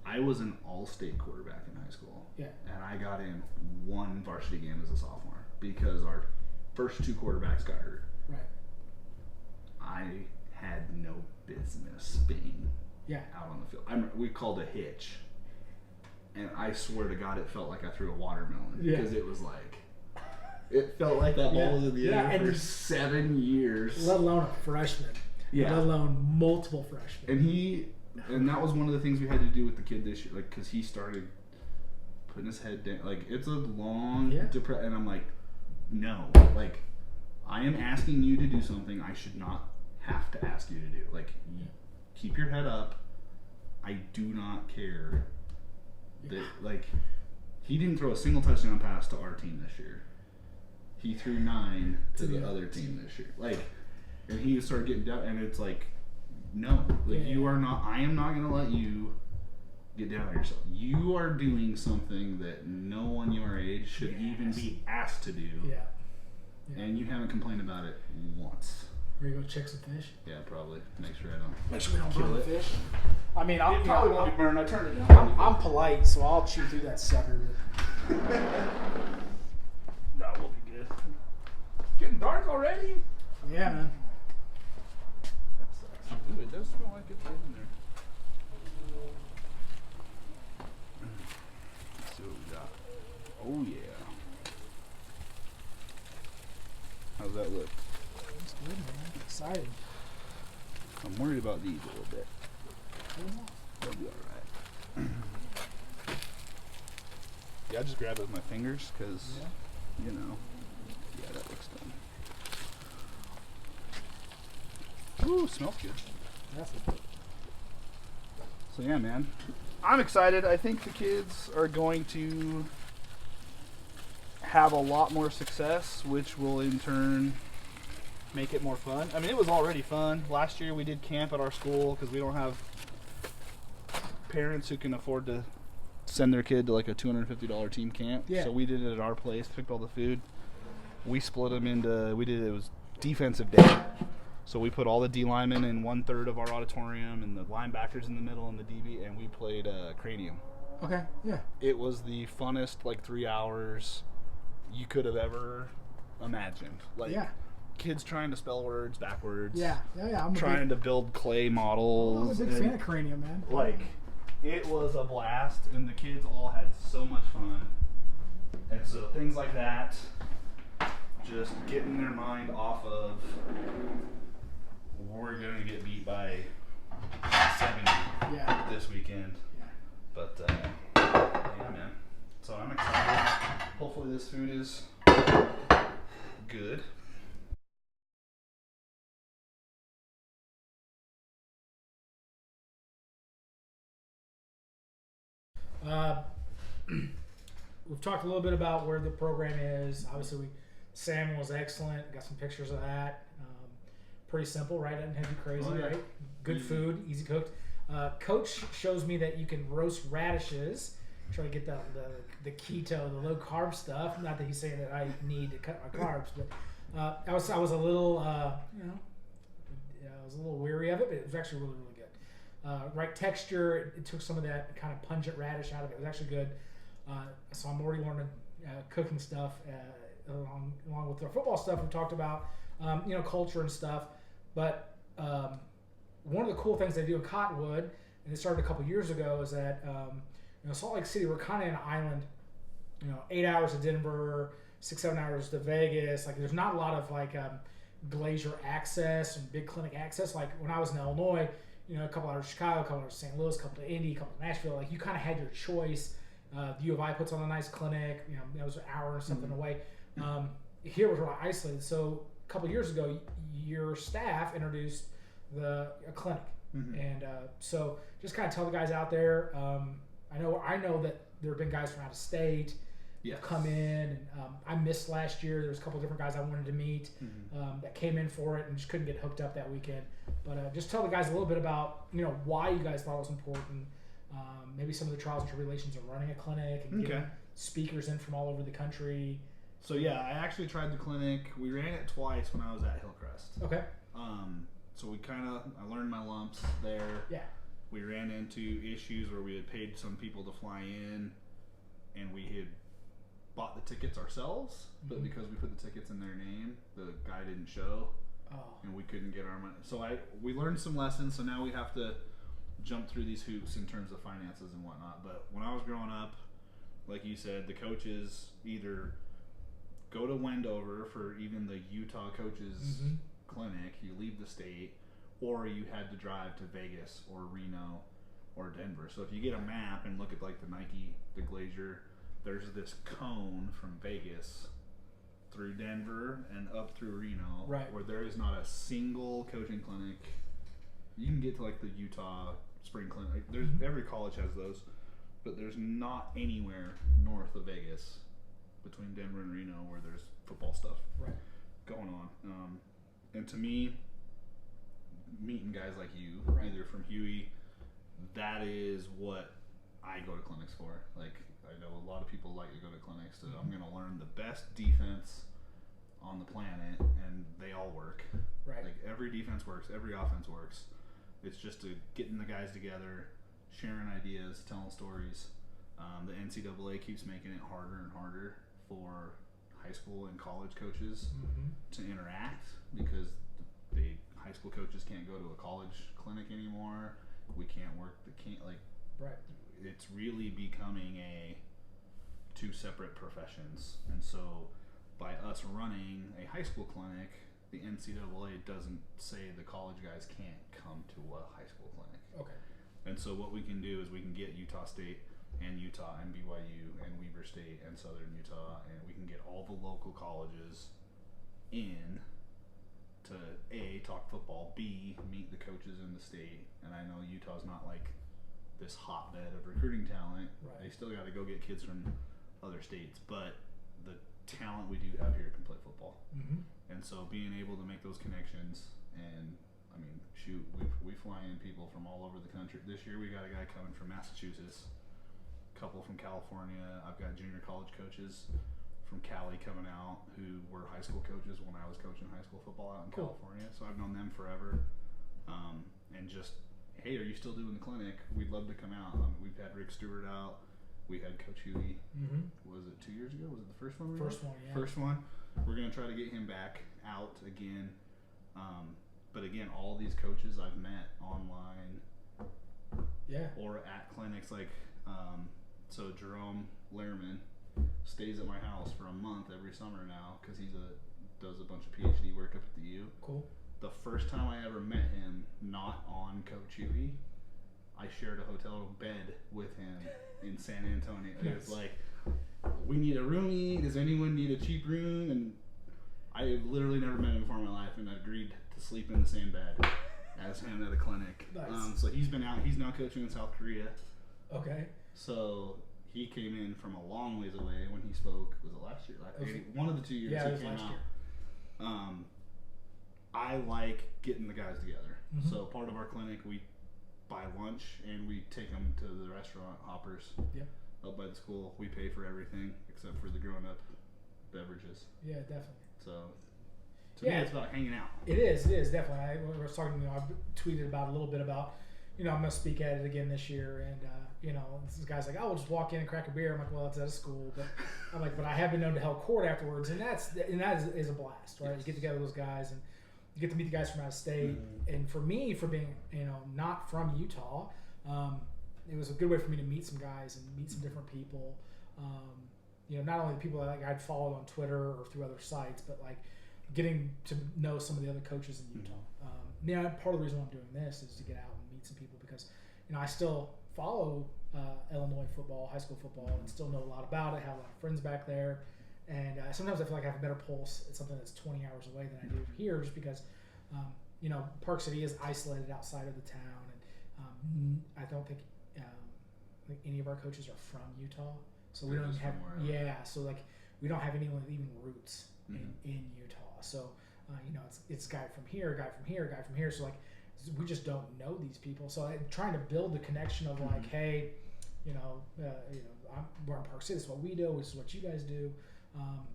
I was an all-state quarterback in high school. Yeah. And I got in one varsity game as a sophomore because our first 2 quarterbacks got hurt. Right. I had no business being out on the field. We called a hitch. And I swear to God, it felt like I threw a watermelon. Because it was like, it felt like that ball was in the air for 7 years. Let alone a freshman. Yeah. Let alone multiple freshmen. And that was one of the things we had to do with the kid this year. Like, because he started putting his head down. Like, it's a long, and I'm like, no. Like, I am asking you to do something I should not have to ask you to do. Like, keep your head up. I do not care. That, like, he didn't throw a single touchdown pass to our team this year. He threw 9 to the other team this year. Like, and he started getting down, and it's like, no, like you are not. I am not going to let you get down on yourself. You are doing something that no one your age should even be asked to do. Yeah. And you haven't complained about it once. We're gonna go check some fish. Yeah, probably. Make sure I don't. Make sure we don't burn the fish. I mean, It probably won't be burned. I turned it down. I'm polite, so I'll chew through that sucker. No, we'll be good. Getting dark already? Yeah, man. That sucks. Ooh, it does smell like it's in there. Let's see what we got. Oh, yeah. How's that look? That's good, man. Excited. I'm worried about these a little bit. They'll be alright. Yeah, I just grab it with my fingers because, you know, yeah, that looks done. Ooh, smells good. That's good. So yeah, man, I'm excited. I think the kids are going to have a lot more success, which will in turn make it more fun. I mean, it was already fun. Last year we did camp at our school because we don't have parents who can afford to send their kid to like a $250 team camp. Yeah. So we did it at our place, picked all the food. We split them into, it was defensive day. So we put all the D linemen in 1/3 of our auditorium and the linebackers in the middle and the DB, and we played Cranium. Okay, yeah. It was the funnest 3 hours you could have ever imagined. Kids trying to spell words backwards. Yeah. I'm trying to build clay models. I'm a big fan of Cranium, man. It was a blast, and the kids all had so much fun. And so things like that, just getting their mind off of, we're going to get beat by 70 this weekend. Yeah. But, yeah, man. So I'm excited. Hopefully this food is good. We've talked a little bit about where the program is. Obviously, salmon was excellent. Got some pictures of that. Pretty simple, right? Doesn't have you crazy, right? Good food, easy cooked. Coach shows me that you can roast radishes. Try to get the keto, the low carb stuff. Not that he's saying that I need to cut my carbs, but I was a little, I was a little weary of it, but it was actually really, really good. Right texture. It took some of that kind of pungent radish out of it. It was actually good. So I'm already learning cooking stuff along with our football stuff we talked about, culture and stuff. But one of the cool things they do in Cottonwood, and it started a couple years ago, is that Salt Lake City, we're kind of in an island. 8 hours to Denver, 6-7 hours to Vegas. There's not a lot of glacier access and big clinic access. Like when I was in Illinois, a couple hours to Chicago, a couple hours to St. Louis, a couple to Indy, a couple to Nashville. You kind of had your choice. The U of I puts on a nice clinic. That was an hour or something away. Here we're isolated. So a couple years ago, your staff introduced a clinic, and so just kind of tell the guys out there. I know that there have been guys from out of state come in, and I missed last year. There was a couple different guys I wanted to meet that came in for it and just couldn't get hooked up that weekend. But just tell the guys a little bit about why you guys thought it was important. Maybe some of the trials and tribulations of running a clinic, and speakers in from all over the country. So yeah, I actually tried the clinic. We ran it twice when I was at Hillcrest. Okay. So I learned my lumps there. Yeah. We ran into issues where we had paid some people to fly in, and we had bought the tickets ourselves, but because we put the tickets in their name, the guy didn't show, and we couldn't get our money. So we learned some lessons. So now we have to jump through these hoops in terms of finances and whatnot. But when I was growing up, like you said, the coaches either go to Wendover for even the Utah coaches clinic, you leave the state, or you had to drive to Vegas or Reno or Denver. So if you get a map and look at like the Nike, the Glacier, there's this cone from Vegas through Denver and up through Reno, where there is not a single coaching clinic. You can get to like the Utah spring clinic. There's every college has those, but there's not anywhere north of Vegas between Denver and Reno where there's football stuff going on. And to me, meeting guys like you, either from Huey, that is what I go to clinics for. Like, I know a lot of people like to go to clinics. So I'm going to learn the best defense on the planet, and they all work. Like, every defense works, every offense works. It's just getting the guys together, sharing ideas, telling stories. The NCAA keeps making it harder and harder for high school and college coaches to interact, because the high school coaches can't go to a college clinic anymore. We can't work it's really becoming two separate professions. And so by us running a high school clinic, the NCAA doesn't say the college guys can't come to a high school clinic. Okay. And so what we can do is we can get Utah State and Utah and BYU and Weber State and Southern Utah, and we can get all the local colleges in to A, talk football, B, meet the coaches in the state. And I know Utah's not like this hotbed of recruiting talent. They still got to go get kids from other states, but the talent we do have here can play football. And so being able to make those connections, and I mean, shoot, we fly in people from all over the country. This year we got a guy coming from Massachusetts, a couple from California. I've got junior college coaches from Cali coming out who were high school coaches when I was coaching high school football out in California. So I've known them forever. And just, hey, are you still doing the clinic? We'd love to come out. We've had Rick Stewart out. We had Coach Huey. Was it 2 years ago? Was it the first one? First one, yeah. First one. We're going to try to get him back out again. But again, all these coaches I've met online or at clinics. Like, so Jerome Lehrman stays at my house for a month every summer now because does a bunch of PhD work up at the U. Cool. The first time I ever met him, not on Coach Huey, I shared a hotel bed with him in San Antonio. It was like, we need a roomie. Does anyone need a cheap room? And I have literally never met him before in my life, and I agreed to sleep in the same bed as him at a clinic. Nice. So he's been out. He's now coaching in South Korea. Okay. So he came in from a long ways away when he spoke. Was it last year? One of the 2 years he came out. Year. I like getting the guys together. So part of our clinic, we buy lunch and we take them to the restaurant, Hoppers, up by the school. We pay for everything except for the grown-up beverages. Yeah, definitely. So to me, it's about hanging out. It is definitely. I was talking, I tweeted about a little bit about, I'm going to speak at it again this year, and this guy's like, "Oh, we'll just walk in and crack a beer." I'm like, "Well, it's at a school," but I'm like, "But I have been known to held court afterwards," and that is a blast, right? Yes. You get together with those guys, and you get to meet the guys from out of state. And for me, for being not from Utah, it was a good way for me to meet some guys and meet some different people. Not only the people that I'd followed on Twitter or through other sites, but like getting to know some of the other coaches in Utah. Part of the reason why I'm doing this is to get out and meet some people because I still follow Illinois football, high school football, and still know a lot about it. Have a lot of friends back there, and sometimes I feel like I have a better pulse at something that's 20 hours away than I do here, just because Park City is isolated outside of the town, and I don't think any of our coaches are from Utah, so we don't have so like we don't have anyone with even roots in Utah. So it's guy from here, guy from here, guy from here. So like we just don't know these people. So I'm trying to build the connection of like, hey, we're in Park City. This is what we do. This is what you guys do.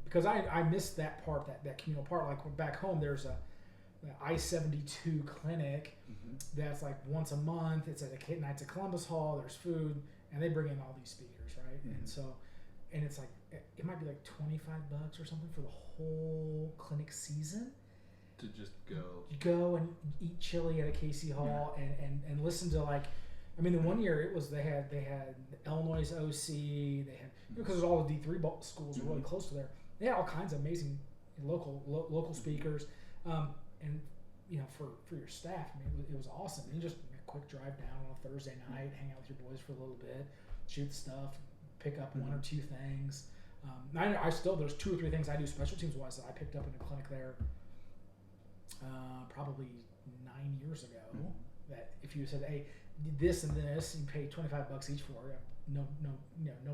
Because I missed that part, that communal part. Like back home, there's a I-72 clinic that's like once a month. It's at a Knights of Columbus Hall. There's food, and they bring in all these speakers, right? And it's like it might be like $25 or something for the whole clinic season. To just go. You go and eat chili at a Casey Hall and listen to like. I mean, the one year it was they had Illinois OC. They had because all the D3 schools are really close to there. They had all kinds of amazing local speakers, and for your staff, I mean, it was awesome. And you just a quick drive down on a Thursday night, hang out with your boys for a little bit, shoot stuff, pick up one or two things. I still there's 2 or 3 things I do special teams wise that I picked up in a clinic there probably 9 years ago. That if you said, hey, this and this, you pay $25 each for it. No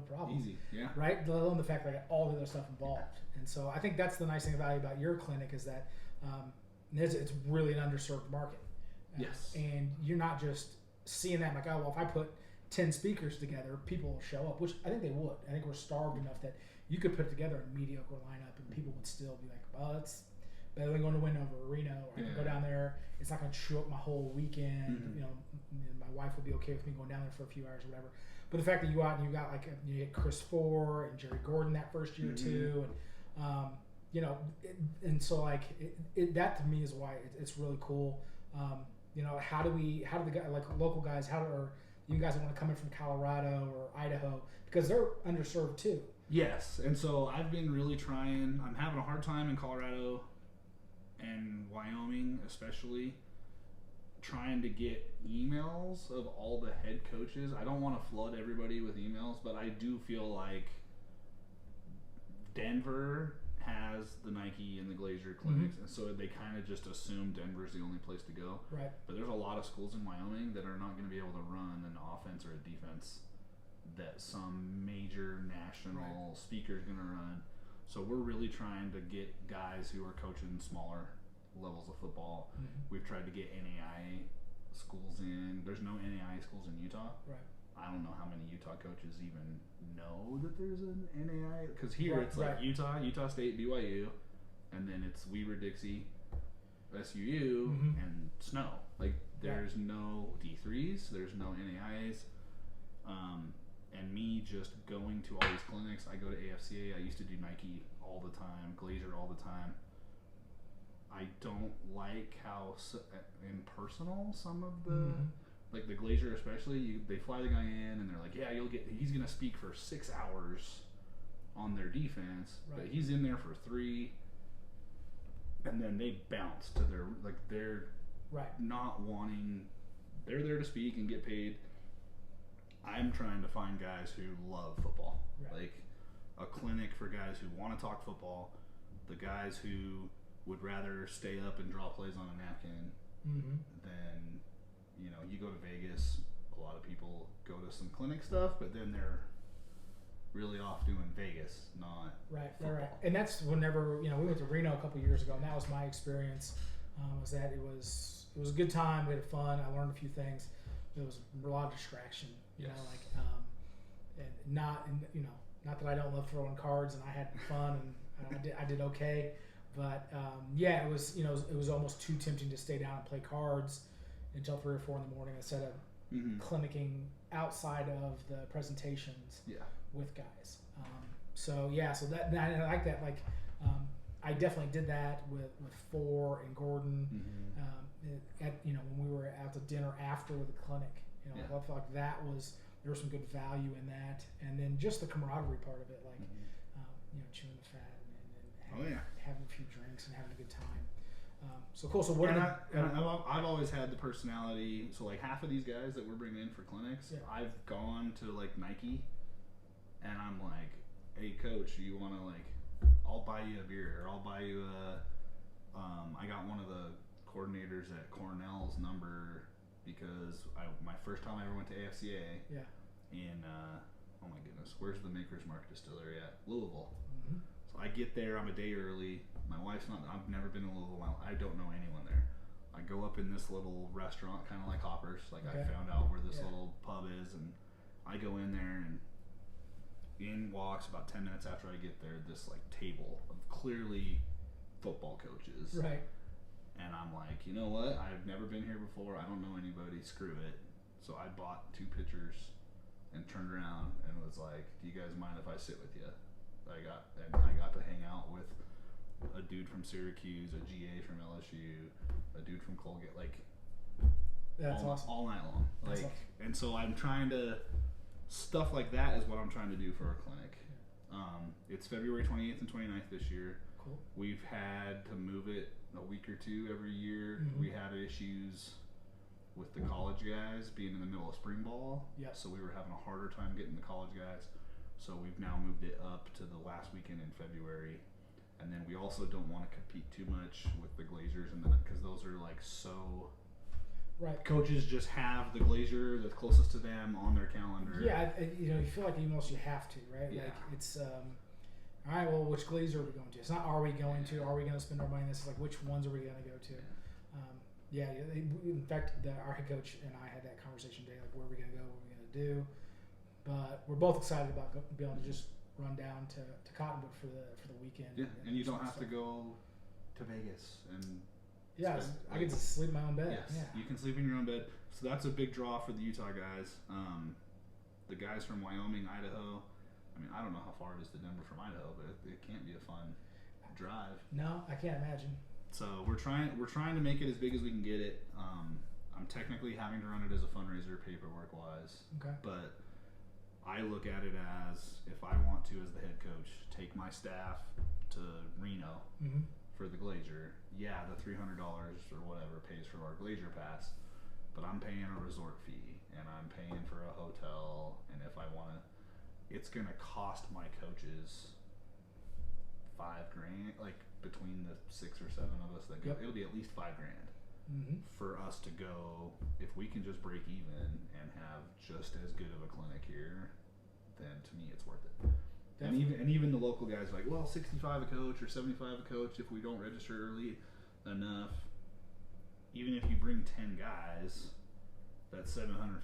problem. Easy, yeah. Right? Let alone the fact that I got all the other stuff involved. And so I think that's the nice thing about your clinic is that it's really an underserved market. Yes. And you're not just seeing that like, oh, well, if I put 10 speakers together, people will show up, which I think they would. I think we're starved enough that you could put together a mediocre lineup and people would still be like, well, it's better than going to Windover or Reno, or I can go down there. It's not going to chew up my whole weekend. My wife would be okay with me going down there for a few hours or whatever. But the fact that you go out and you got like you get Chris Ford and Jerry Gordon that first year too, and and so like that to me is why it's really cool. How do the guys like local guys or you guys that want to come in from Colorado or Idaho because they're underserved too. Yes, and so I've been really trying. I'm having a hard time in Colorado and Wyoming, especially, trying to get emails of all the head coaches. I don't want to flood everybody with emails, but I do feel like Denver has the Nike and the Glacier clinics, and so they kind of just assume Denver's the only place to go. Right. But there's a lot of schools in Wyoming that are not going to be able to run an offense or a defense that some major national speaker is going to run. So we're really trying to get guys who are coaching smaller levels of football. We've tried to get NAIA schools in. There's no NAIA schools in Utah. Right. I don't know how many Utah coaches even know that there's an NAIA. Because here it's like Utah State, BYU, and then it's Weaver-Dixie, SUU, and Snow. Like there's no D3s, there's no NAIAs. And me just going to all these clinics, I go to AFCA. I used to do Nike all the time, Glacier all the time. I don't like how impersonal some of the, like the Glacier especially. They fly the guy in and they're like, yeah, he's gonna speak for 6 hours on their defense, but he's in there for 3, and then they bounce to they're not wanting. They're there to speak and get paid. I'm trying to find guys who love football, like a clinic for guys who want to talk football, the guys who would rather stay up and draw plays on a napkin than, you go to Vegas, a lot of people go to some clinic stuff, but then they're really off doing Vegas, not football. Right. And that's whenever, we went to Reno a couple years ago, and that was my experience, was that it was a good time, we had fun, I learned a few things. There was a lot of distraction. And not that I don't love throwing cards, and I had fun, and I did okay, but it was almost too tempting to stay down and play cards until 3 or 4 in the morning instead of clinicking outside of the presentations with guys. So that I like that. Like I definitely did that with Four and Gordon. When we were out to dinner after the clinic. I felt like there was some good value in that, and then just the camaraderie part of it, like chewing the fat and having a few drinks and having a good time. So cool. So what? I've always had the personality. So like half of these guys that we're bringing in for clinics, I've gone to like Nike, and I'm like, hey coach, you want to I'll buy you a beer, or I'll buy you I got one of the coordinators at Cornell's number. Because my first time I ever went to AFCA in, oh my goodness, where's the Maker's Mark Distillery at? Louisville. So I get there, I'm a day early. My wife's not, I've never been to Louisville. I don't know anyone there. I go up in this little restaurant, kind of like Hoppers. I found out where this little pub is, and I go in there, and in walks about 10 minutes after I get there this like table of clearly football coaches. Right. And I'm like, you know what? I've never been here before. I don't know anybody. Screw it. So I bought 2 pitchers and turned around and was like, do you guys mind if I sit with you? I got to hang out with a dude from Syracuse, a GA from LSU, a dude from Colgate, like that's awesome. All night long. That's like awesome. And so I'm trying to stuff like that is what I'm trying to do for our clinic. It's February 28th and 29th this year. Cool. We've had to move it a week or 2 every year. Mm-hmm. We had issues with the college guys being in the middle of spring ball. Yep. So we were having a harder time getting the college guys. So we've now moved it up to the last weekend in February. And then we also don't want to compete too much with the Glazers, and because those are like so. Right. Coaches just have the Glazier that's closest to them on their calendar. Yeah, you feel like almost you have to, right? Yeah. Like it's all right. Well, which Glazier are we going to? It's not are we going to? Are we going to spend our money on this? It's like which ones are we going to go to? In fact, our head coach and I had that conversation today. Like, where are we going to go? What are we going to do? But we're both excited about being able to just run down to Cottonwood for the weekend. Yeah, and you don't have to go to Vegas and. Yeah, I get to sleep in my own bed. Yes, yeah. You can sleep in your own bed. So that's a big draw for the Utah guys. The guys from Wyoming, Idaho. I mean, I don't know how far it is to Denver from Idaho, but it can't be a fun drive. No, I can't imagine. So we're trying to make it as big as we can get it. I'm technically having to run it as a fundraiser paperwork wise. Okay. But I look at it as if I want to, as the head coach, take my staff to Reno. Mm-hmm. For the Glazier, yeah, the $300 or whatever pays for our Glazier pass, but I'm paying a resort fee and I'm paying for a hotel, and if I want to, it's gonna cost my coaches $5,000, like between the 6 or 7 of us that go, it'll be at least $5,000 for us to go. If we can just break even and have just as good of a clinic here, then to me it's worth it. And even the local guys are like, well, 65 a coach or 75 a coach if we don't register early enough. Even if you bring 10 guys, that's $750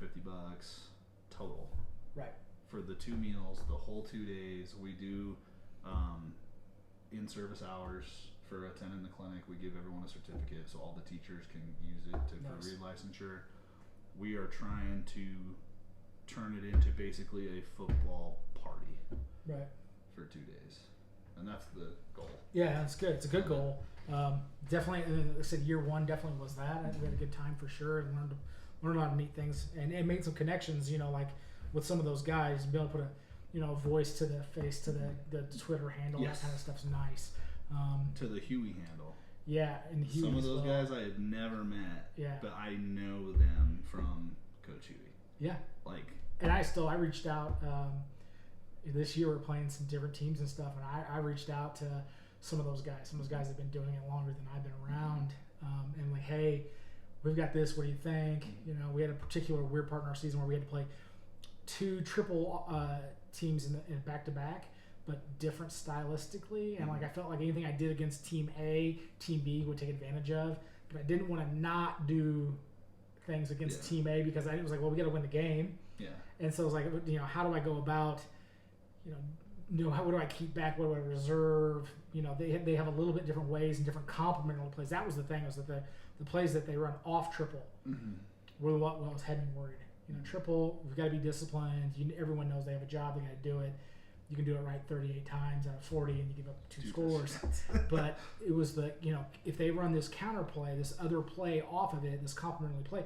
total. Right. For the 2 meals, the whole 2 days. We do in-service hours for attending the clinic. We give everyone a certificate so all the teachers can use it for re-licensure. We are trying to turn it into basically a football party. Right. For 2 days. And that's the goal. Yeah, that's good. It's a good goal. Definitely, like I said, year 1 definitely was that. We had a good time for sure, and learned a lot of neat things, and made some connections. Like with some of those guys, being able to put a voice to the face to the Twitter handle. Yes. That kind of stuff's nice. To the Huey handle. Yeah, and Huey. Some of those guys I had never met. Yeah. But I know them from Coach Huey. Yeah. Like. And I reached out. This year we're playing some different teams and stuff, and I reached out to some of those guys. Some of those guys have been doing it longer than I've been around, and like, hey, we've got this. What do you think? We had a particular weird part in our season where we had to play 2 triple teams in back to back, but different stylistically. And like I felt like anything I did against Team A, Team B would take advantage of, but I didn't want to not do things against Team A because I was like, well, we got to win the game. Yeah. And so I was like, how do I go about what do I keep back? What do I reserve? They have a little bit different ways and different complementary plays. That was the thing, was that the plays that they run off triple were what was had me worried. Triple, we've got to be disciplined. Everyone knows they have a job. They got to do it. You can do it right 38 times out of 40, and you give up 2 scores. But it was if they run this counter play, this other play off of it, this complementary play,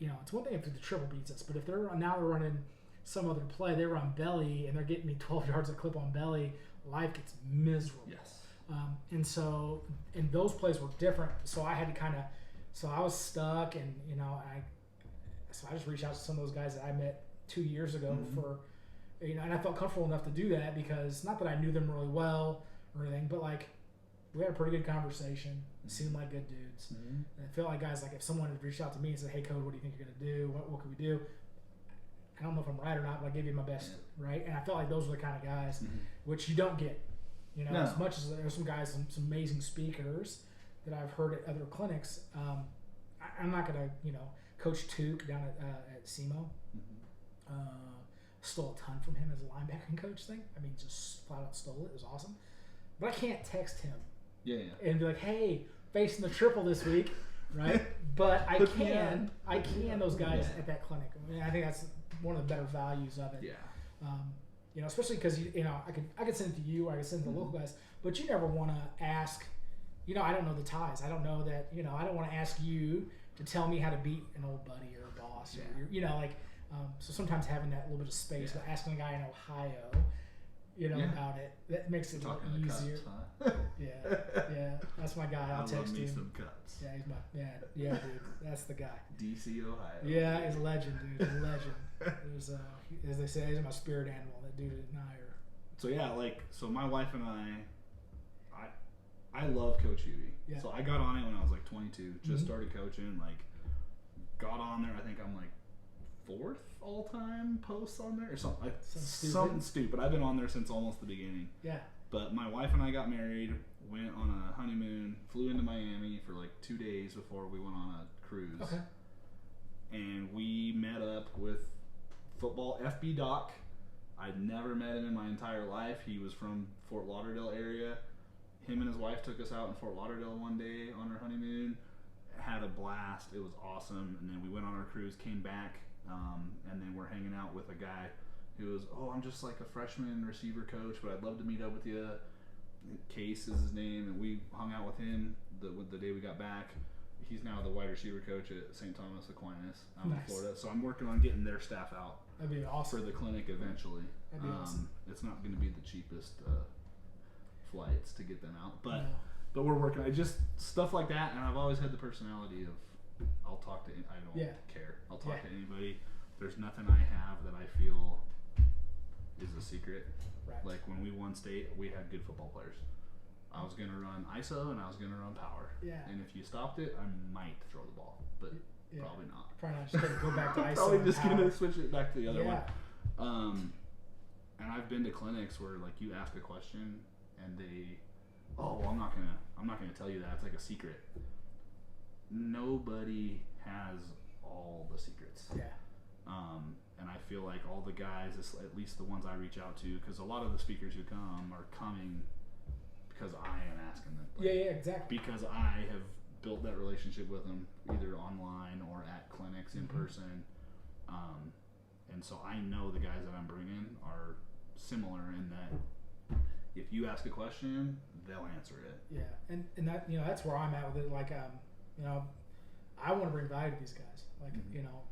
it's one thing if the triple beats us, but if they're running some other play, they run belly and they're getting me 12 yards a clip on belly, life gets miserable. Yes. And those plays were different, so I had to so I was stuck, and I just reached out to some of those guys that I met 2 years ago for, and I felt comfortable enough to do that because not that I knew them really well or anything, but like we had a pretty good conversation. It seemed like good dudes. And I felt like guys, like if someone had reached out to me and said, "Hey, Code, what do you think you're gonna do? What can we do?" I don't know if I'm right or not, but I gave you my best, right? And I felt like those were the kind of guys which you don't get. As much as there's some guys, some amazing speakers that I've heard at other clinics. I'm not gonna, Coach Took down at SEMO. Stole a ton from him as a linebacking coach thing. I mean, just flat out stole it. It was awesome. But I can't text him and be like, hey, facing the triple this week, right? But I can those guys at that clinic. I mean, I think that's one of the better values of it. Yeah. You know, especially because I could send it to you, I could send it to local guys, but you never want to ask. You know, I don't know the ties. I don't know that. You know, I don't want to ask you to tell me how to beat an old buddy or a boss. Or you know, like so sometimes having that little bit of space, but asking a guy in Ohio, you know, about it, that makes it easier. Cuts, huh? Yeah, that's my guy. I'll text him. Some cuts. Yeah, he's my dude. That's the guy. DC, Ohio. Yeah, he's a legend, dude. He's a legend. There's as they say, he's my spirit animal. That dude and I are. So yeah, so my wife and I love Coach Huey. Yeah. So I got on it when I was like 22. Just started coaching. Like, got on there. I think I'm like 4th all-time posts on there or something. Something stupid. I've been on there since almost the beginning. Yeah. But my wife and I got married. Went on a honeymoon. Flew into Miami for like 2 days before we went on a cruise. Okay. And we met up with football FB Doc. I'd never met him in my entire life. He was from Fort Lauderdale area. Him and his wife took us out in Fort Lauderdale one day on our honeymoon. Had a blast. It was awesome. And then we went on our cruise, came back, and then we're hanging out with a guy who was, I'm just like a freshman receiver coach, but I'd love to meet up with you. Case is his name, and we hung out with him the day we got back. He's now the wide receiver coach at St. Thomas Aquinas out in Florida. So I'm working on getting their staff out. That'd be awesome. For the clinic eventually. That'd be awesome. It's not going to be the cheapest flights to get them out, but we're working. I just stuff like that, and I've always had the personality of I'll talk to. I don't care. I'll talk to anybody. There's nothing I have that I feel is a secret. Right. Like when we won state, we had good football players. I was gonna run ISO and I was gonna run power. Yeah. And if you stopped it, I might throw the ball, but probably not. Probably not. Just gonna go back to ISO. Probably just gonna switch it back to the other one. And I've been to clinics where like you ask a question and they, I'm not gonna tell you that. It's like a secret. Nobody has all the secrets. Yeah. And I feel like all the guys, at least the ones I reach out to, because a lot of the speakers who come are coming because I am asking them. Like, exactly. Because I have built that relationship with them either online or at clinics in person. And so I know the guys that I'm bringing are similar in that if you ask a question, they'll answer it. Yeah, and that that's where I'm at with it. Like I want to bring value to these guys. Like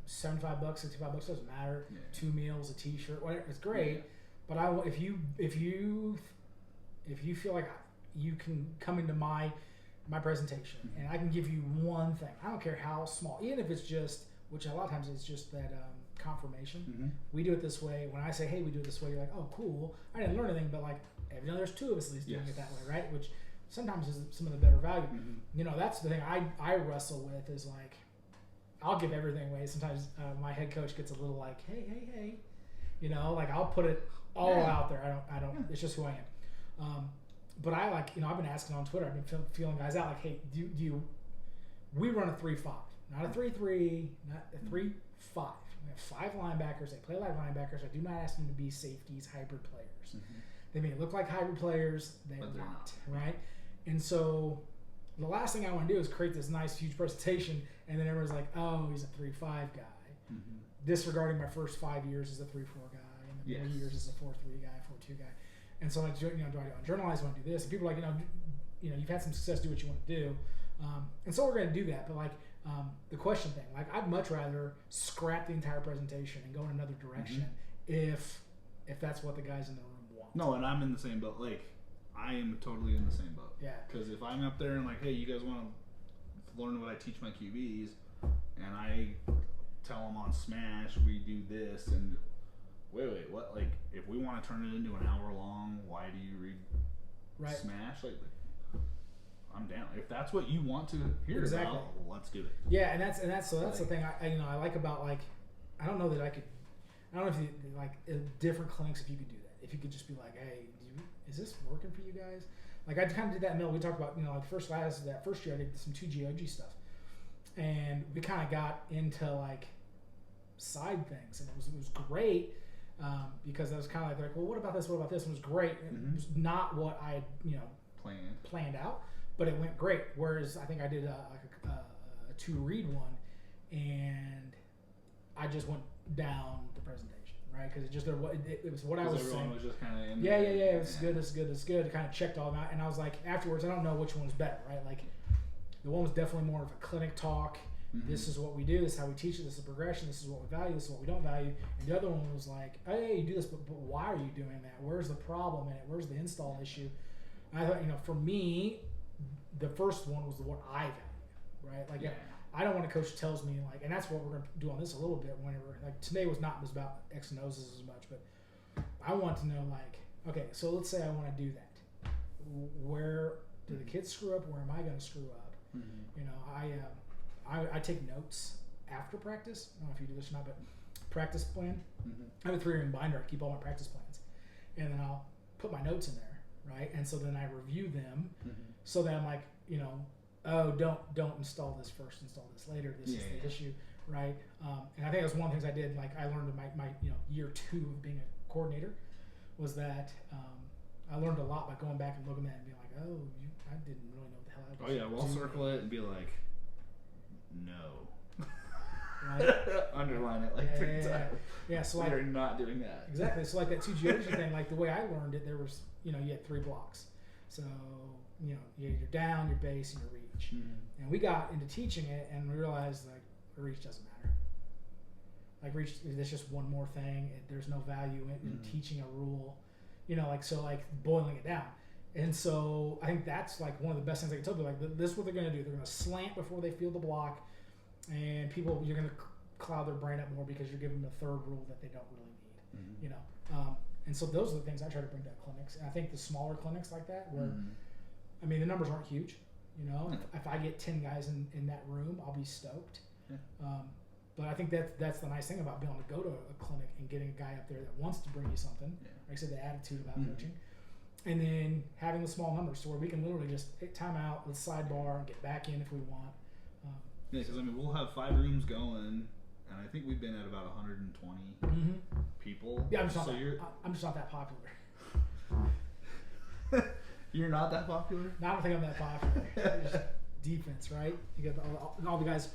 $75, $65 doesn't matter. Yeah. 2 meals, a T-shirt, whatever. It's great. Yeah. But if you feel like you can come into my presentation and I can give you one thing. I don't care how small, even if it's just, which a lot of times it's just that confirmation. We do it this way. When I say, hey, we do it this way, you're like, oh, cool. I didn't learn anything, but like, there's 2 of us at least doing it that way, right? Which sometimes is some of the better value. That's the thing I wrestle with is like, I'll give everything away. Sometimes my head coach gets a little like, hey, like I'll put it all out there. I don't. It's just who I am. But I like, I've been asking on Twitter. I've been feeling guys out like, hey, do you? We run a 3-5, not a 3-3, not a 3-5. We have 5 linebackers. They play like linebackers. I do not ask them to be safeties, hybrid players. They may look like hybrid players. They're not, right? And so the last thing I want to do is create this nice, huge presentation, and then everyone's like, oh, he's a 3-5 guy. Disregarding my first 5 years as a 3-4 guy, and the 3 years as a 4-3 guy, 4-2 guy. And so, like, do I journalize? Want to do this? And people are like, you've had some success. Do what you want to do. And so we're going to do that. But like the question thing, like I'd much rather scrap the entire presentation and go in another direction if that's what the guys in the room want. No, and I'm in the same boat. Like I am totally in the same boat. Yeah. Because if I'm up there and like, hey, you guys want to learn what I teach my QBs, and I tell them on Smash we do this, and wait, what? Like, if we want to turn it into an hour long, why do you read Smash? Like, I'm down. If that's what you want to hear about, let's do it. Yeah, and that's the thing I like about, like, I don't know if you, like, different clinics, if you could do that. If you could just be like, hey, is this working for you guys? Like, I kind of did that in the middle. We talked about, like, that first year I did some 2GOG stuff. And we kind of got into, like, side things, and it was great because I was kind of like, well, what about this? What about this? And it was great. It was not what I planned out, but it went great. Whereas I think I did a 2-read one, and I just went down the presentation. Right, because it was what I was saying. Was just kind of yeah. It's good. It kind of checked all them out, and I was like, afterwards, I don't know which one was better, right? Like, the one was definitely more of a clinic talk. This is what we do. This is how we teach it. This is progression. This is what we value. This is what we don't value. And the other one was like, hey, you do this, but why are you doing that? Where's the problem in it? Where's the install issue? And I thought, for me, the first one was the one I value, right? Like. Yeah. I don't want a coach tells me like, and that's what we're going to do on this a little bit. Whenever like today was about X and O's as much, but I want to know like, okay, so let's say I want to do that. Where do the kids screw up? Where am I going to screw up? I take notes after practice. I don't know if you do this or not, but practice plan. I have a 3-ring binder. I keep all my practice plans, and then I'll put my notes in there, right? And so then I review them, so that I'm like, oh, don't install this first, install this later. This is the issue, right? And I think that's one of the things I did. Like I learned in my year 2 of being a coordinator was that I learned a lot by going back and looking at it and being like, oh, I didn't really know what the hell I was doing. We'll circle it and be like, no. Right? Underline it like 3 times. Yeah, so we're not doing that. Exactly. So like that 2 geometry thing, like the way I learned it, there was, you had 3 blocks. So, you had your down, your base, and your reach. And we got into teaching it, and we realized like reach doesn't matter. Like reach, there's just one more thing. There's no value in teaching a rule, like boiling it down. And so I think that's like one of the best things I can tell people. Like this is what they're going to do. They're going to slant before they feel the block, and you're going to cloud their brain up more because you're giving them a 3rd rule that they don't really need. And so those are the things I try to bring to clinics. And I think the smaller clinics like that, where the numbers aren't huge. If I get 10 guys in that room, I'll be stoked. Yeah. But I think that's the nice thing about being able to go to a clinic and getting a guy up there that wants to bring you something. Yeah. Like I said, the attitude about coaching. And then having the small numbers so where we can literally just take time out, let's sidebar, and get back in if we want. Because we'll have 5 rooms going, and I think we've been at about 120 people. Yeah, I'm just not that popular. You're not that popular? No, I don't think I'm that popular. Just defense, right? You got all the guys,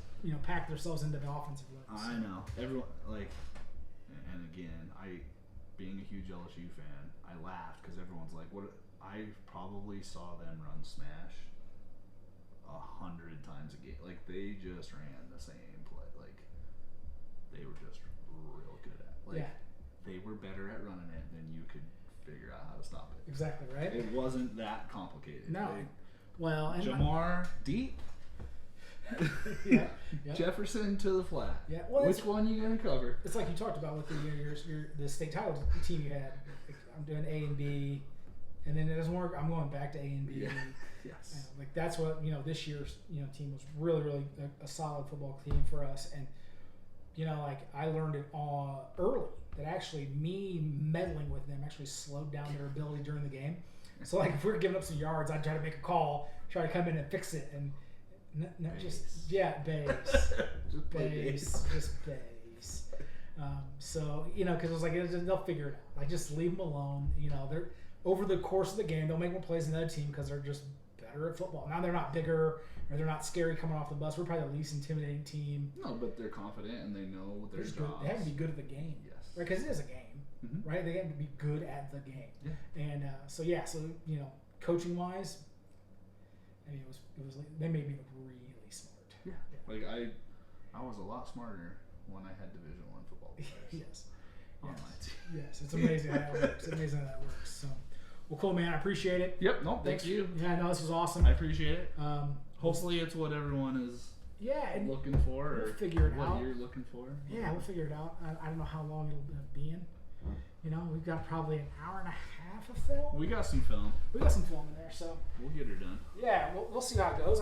pack themselves into the offensive looks. I know. Everyone, and again, being a huge LSU fan, I laughed because everyone's like, "What?" I probably saw them run smash 100 times a game. Like they just ran the same play. Like they were just real good at. They were better at running it than you could figure out how to stop it. Exactly right. It wasn't that complicated. No. And Jamar deep. Yeah. Jefferson to the flat. Yeah. Well, which one you gonna cover? It's like you talked about with the state title team you had. I'm doing A and B, and then it doesn't work. I'm going back to A and B. Yeah. Yes. That's what this year's team was really really a solid football team for us, and I learned it all early that actually me meddling with them actually slowed down their ability during the game. So if we were giving up some yards, I'd try to make a call, try to come in and fix it, and base. Just base. So because it was like they'll figure it out. Just leave them alone. They're over the course of the game they'll make more plays than the other team because they're just better at football. Now they're not bigger or they're not scary coming off the bus. We're probably the least intimidating team. No, but they're confident and they know their jobs. They have to be good at the game. Yes. Right, because it is a game, right? They have to be good at the game. Yeah. And so coaching wise, it was they made me look really smart. Yeah. I was a lot smarter when I had Division I football players. Yes. On my team. Yes, it's amazing how that works. It's amazing how that works. So, well, cool, man. I appreciate it. Yep. No, thank you. Yeah, no, this was awesome. I appreciate it. Hopefully, it's what everyone is. And looking for, we'll figure it what out. You're looking for. Yeah, we'll figure it out. I don't know how long it'll be in. We've got probably an hour and a half of film. We got some film. We got some film in there, so we'll get her done. Yeah, we'll see how it goes.